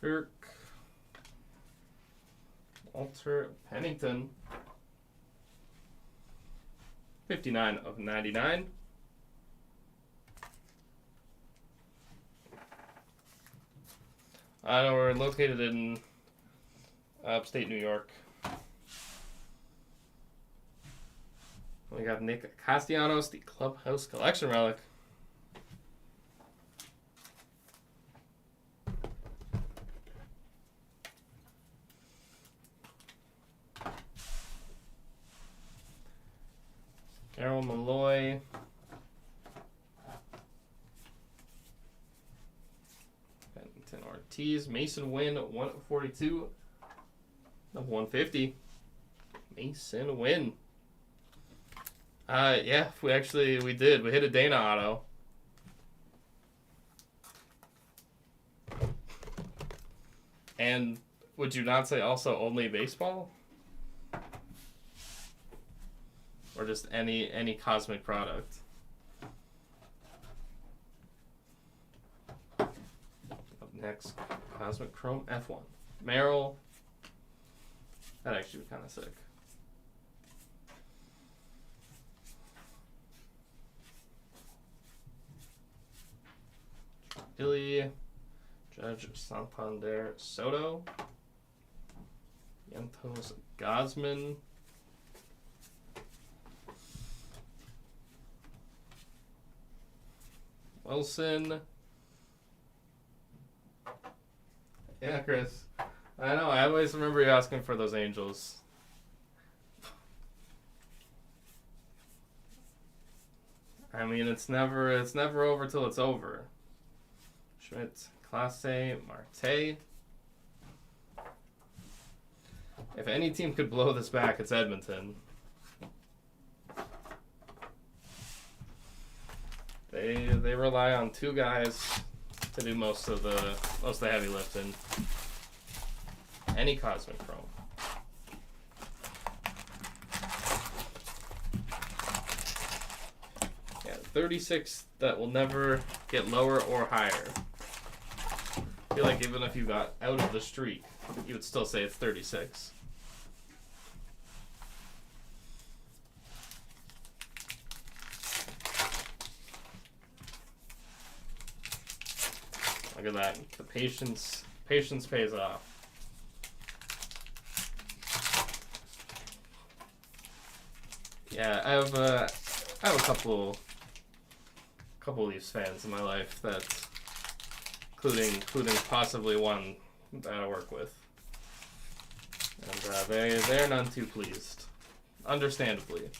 Kirk, Walter Pennington, 59/99. We're located in upstate New York. We got Nick Castellanos, the Clubhouse Collection relic. Errol Malloy. Bennington Ortiz. Mason Wynn, 142 of 150. Mason Wynn. Yeah, we did. We hit a Dana auto. And would you not say also only baseball? Or just any cosmic product? Up next, Cosmic Chrome F1. Merrill. That'd actually be kind of sick. Billy. Judge Santander Soto. Yentos Gosman. Wilson. Yeah, Chris. I know. I always remember you asking for those Angels. I mean, it's never over till it's over. Schmidt, Clase, Marte. If any team could blow this back, it's Edmonton. They rely on two guys to do most of the heavy lifting. Any Cosmic Chrome. Yeah, 36 that will never get lower or higher. I feel like even if you got out of the streak, you would still say it's 36. Look at that. The patience pays off. Yeah, I have a couple Leafs fans in my life that, including possibly one that I work with, and they're none too pleased, understandably.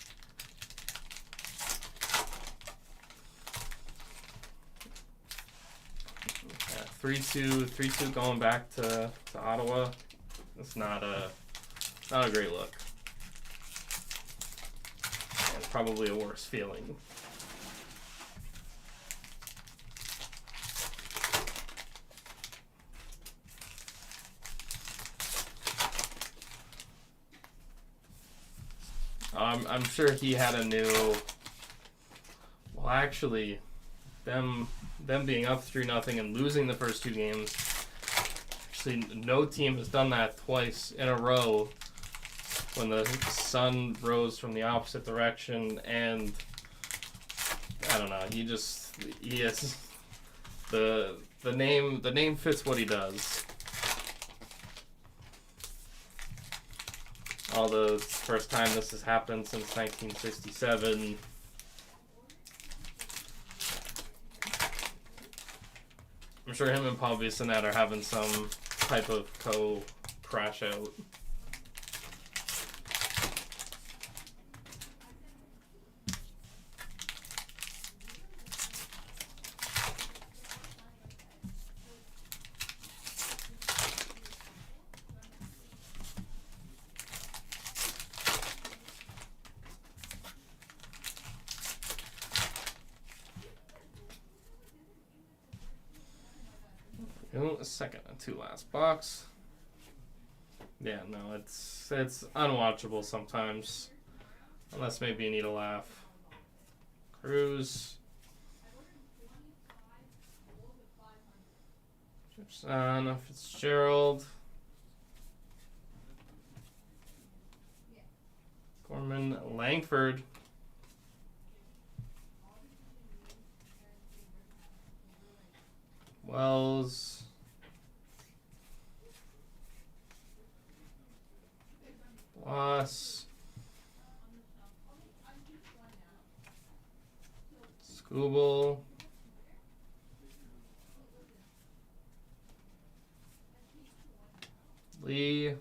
Yeah, 3-2 going back to Ottawa. It's not a great look. Probably a worse feeling. I'm sure he had a new. Well, actually, them being up 3-0 and losing the first two games. Actually, no team has done that twice in a row. When the sun rose from the opposite direction, and I don't know, he is the name fits what he does. Although it's the first time this has happened since 1967. I'm sure him and Paul Bissonnette are having some type of crash out. Second and two last box. Yeah, no, it's unwatchable sometimes, unless maybe you need a laugh. Cruz, Gibson, Fitzgerald, Gorman, Langford. Wells. Loss. Scooble. Lee.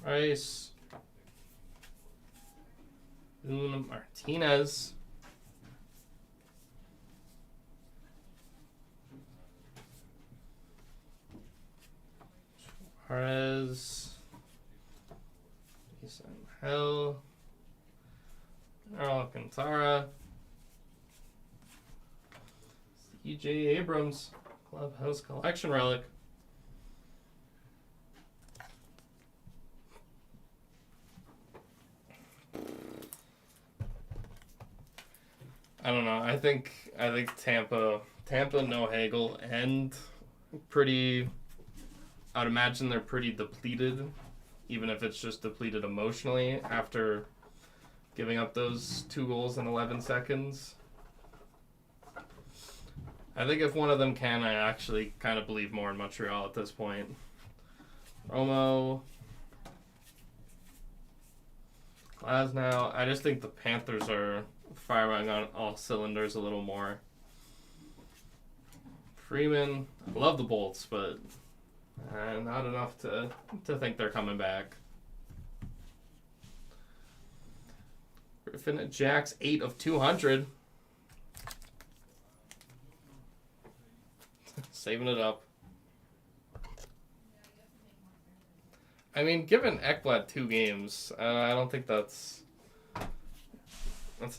Rice. Martinez. Suarez. Jason Hill. Alcantara. C.J. Abrams. Clubhouse Collection Relic. I don't know. I think Tampa no Hagel and pretty. I'd imagine they're pretty depleted, even if it's just depleted emotionally after giving up those 2 goals in 11 seconds. I think if one of them can, I actually kind of believe more in Montreal at this point. Romo. Glasnow. I just think the Panthers are firing on all cylinders a little more. Freeman. I love the Bolts, but not enough to think they're coming back. Griffin Jacks 8 of 200. Saving it up. I mean, given Ekblad 2 games, I don't think that's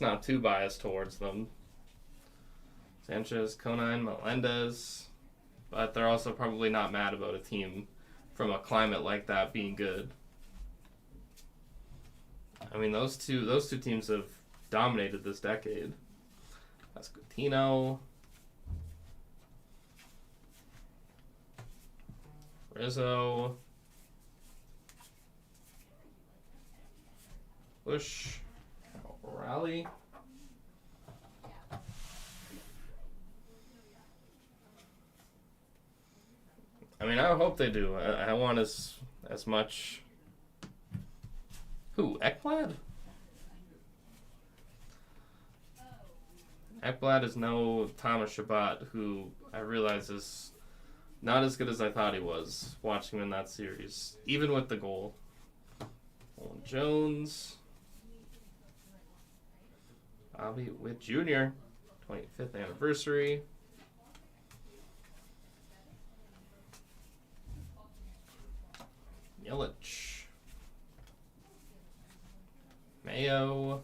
not too biased towards them. Sanchez, Conine, Melendez. But they're also probably not mad about a team from a climate like that being good. I mean, those two teams have dominated this decade. Escutino. Rizzo. Bush. Raleigh. I mean, I hope they do. I want as much. Who? Ekblad? Ekblad is no Thomas Chabot, who I realize is not as good as I thought he was watching him in that series, even with the goal. Owen Jones. Bobby Witt Jr., 25th anniversary. Yelich. Mayo.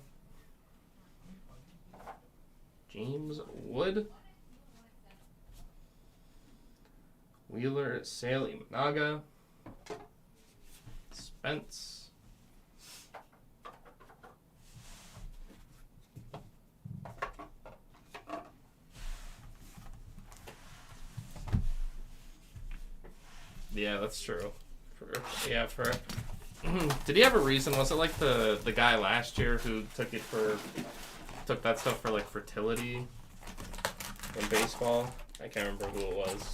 James Wood. Wheeler Saley Managa. Spence. Yeah, that's true. Did he have a reason? Was it like the guy last year who took that stuff for like fertility in baseball? I can't remember who it was.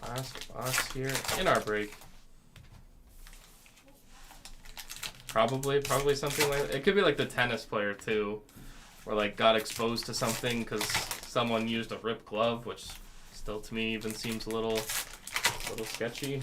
Last box here in our break. Probably something like it could be like the tennis player too, or like got exposed to something because someone used a ripped glove, which still to me even seems a little sketchy.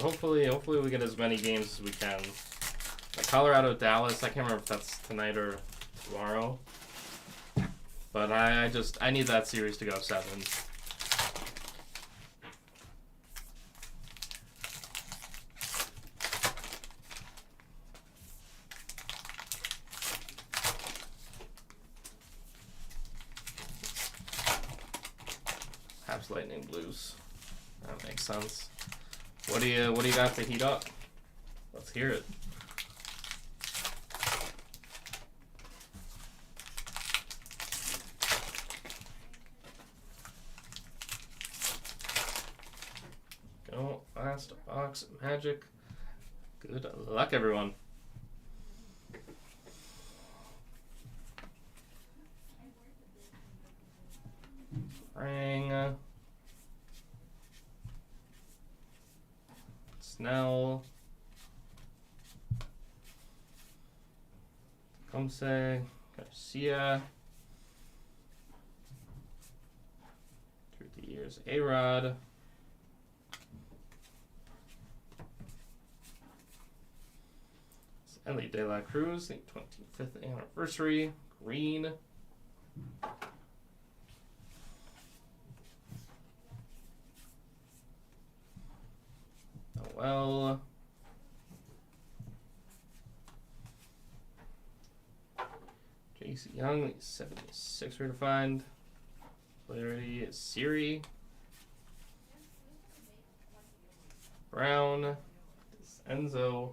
Hopefully we get as many games as we can. Like Colorado, Dallas, I can't remember if that's tonight or tomorrow. But I need that series to go 7. Caps Lightning Blues. That makes sense. What do you got to heat up? Let's hear it. Go last box Magic. Good luck, everyone. Rang. Snell. Comse. Garcia. Through the years, A-Rod. Ellie De La Cruz, the 25th anniversary. Green. Noel. JC Young, the 76 redefined. Clarity Siri. Brown. Enzo.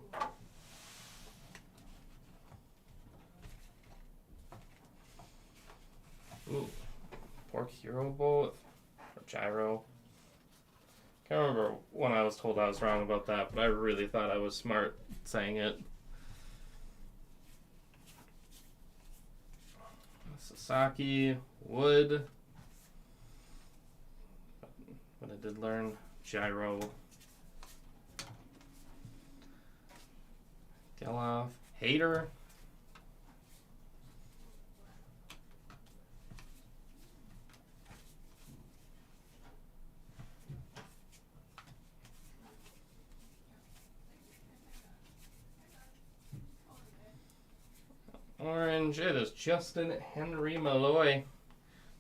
Ooh. Pork Hero Bowl or Gyro. Can't remember when I was told I was wrong about that, but I really thought I was smart saying it. Sasaki, Wood. But I did learn Gyro. Geloff, Hater. Orange, it is Justin Henry Malloy.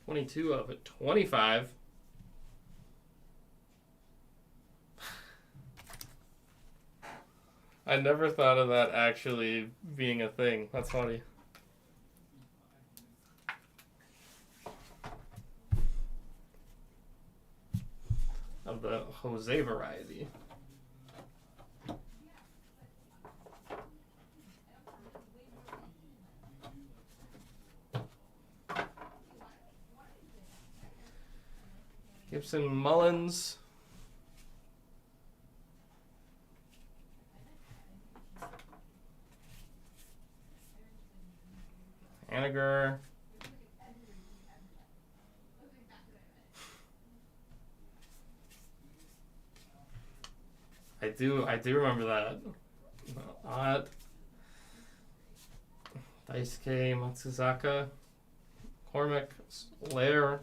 22 of 25. I never thought of that actually being a thing. That's funny. Of the Jose variety. Gibson Mullins. Haniger. I do remember that. Odd. Daisuke Matsuzaka. Cormac Lair.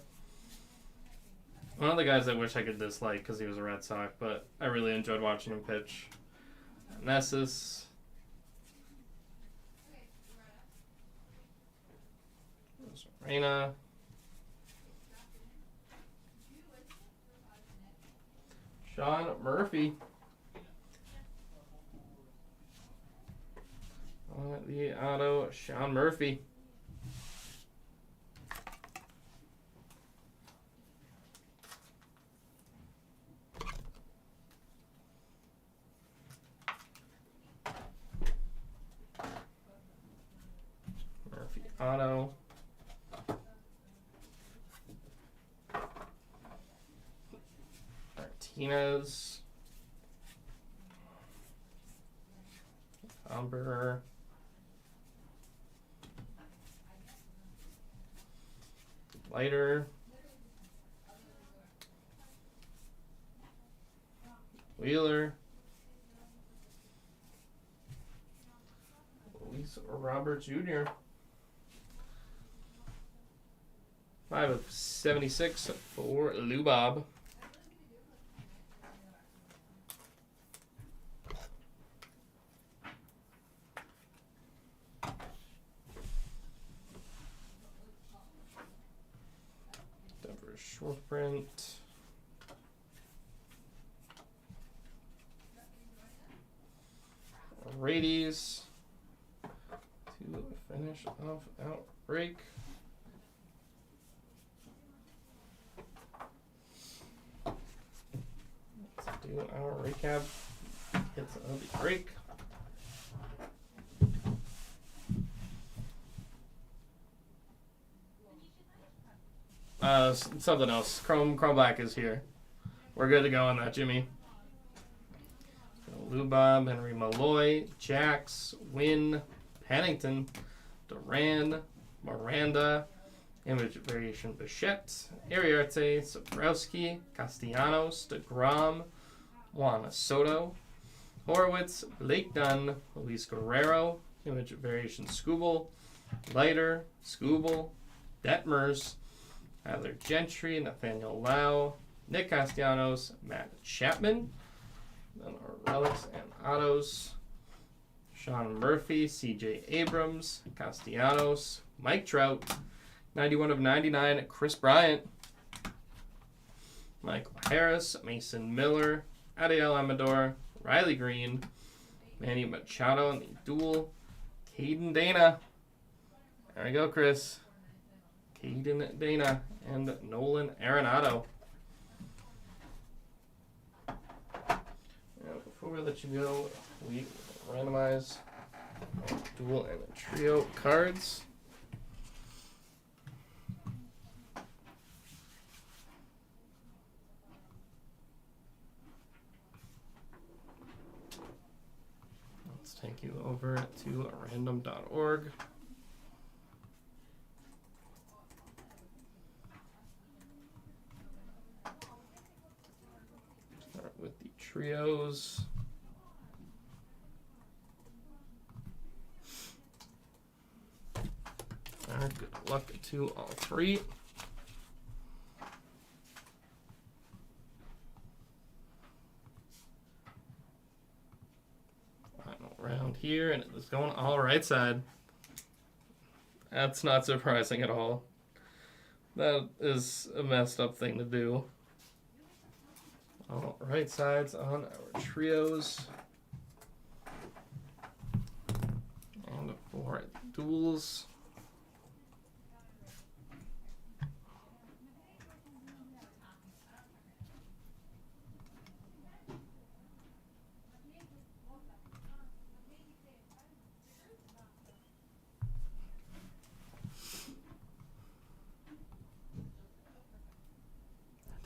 One of the guys I wish I could dislike because he was a Red Sox, but I really enjoyed watching him pitch. Nessus. Reina. Sean Murphy. The auto, Sean Murphy. Murphy auto. Martinez. Umber. Lighter. Wheeler. Luis Robert Jr. 5 of 76 for Lubob. Denver short print. Radies to finish off Outbreak. do our recap hits of the break. Something else. Chrome Black is here. We're good to go on that, Jimmy. Lubob, Henry Malloy, Jax, Wynn, Pennington, Duran, Miranda, Image Variation Bichette, Ariarte, Sobrowski, Castellanos, DeGrom, Juan Soto, Horowitz, Blake Dunn, Luis Guerrero, Image Variation Skubal, Leiter, Skubal, Detmers, Tyler Gentry, Nathaniel Lau, Nick Castellanos, Matt Chapman, then our relics and autos, Sean Murphy, CJ Abrams, Castellanos, Mike Trout, 91 of 99, Chris Bryant, Michael Harris, Mason Miller, Adiel Amador, Riley Green, Manny Machado in the duel, Caden Dana. There we go, Chris. Caden Dana and Nolan Arenado. And before we let you go, we randomize dual and trio cards. Let's take you over to random.org. Start with the trios. Good luck to all three. Final round here, and it's going all right side. That's not surprising at all. That is a messed up thing to do. All right sides on our trios. And for duels.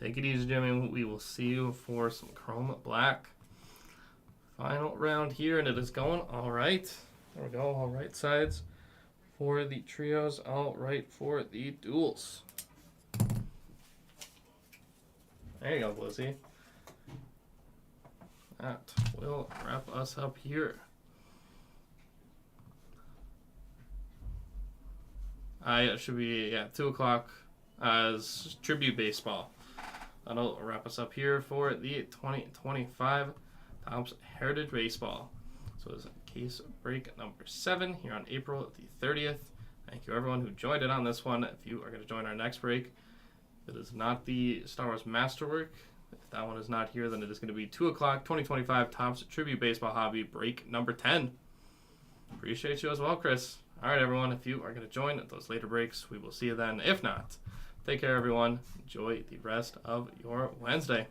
Take it easy, Jimmy. We will see you for some Chrome Black. Final round here, and it is going all right. There we go, all right sides for the trios, all right for the duels. There you go, Blissy. That will wrap us up here. It should be, 2 o'clock as Tribute Baseball. That'll wrap us up here for the 2025 Topps Heritage Baseball. So it's case break number 7 here on April the 30th. Thank you everyone who joined in on this one. If you are going to join our next break, it is not the Star Wars Masterwork. If that one is not here, then it is going to be 2 o'clock 2025 Topps Tribute Baseball Hobby break number 10. Appreciate you as well, Chris. All right, everyone. If you are going to join those later breaks, we will see you then. If not, take care, everyone. Enjoy the rest of your Wednesday.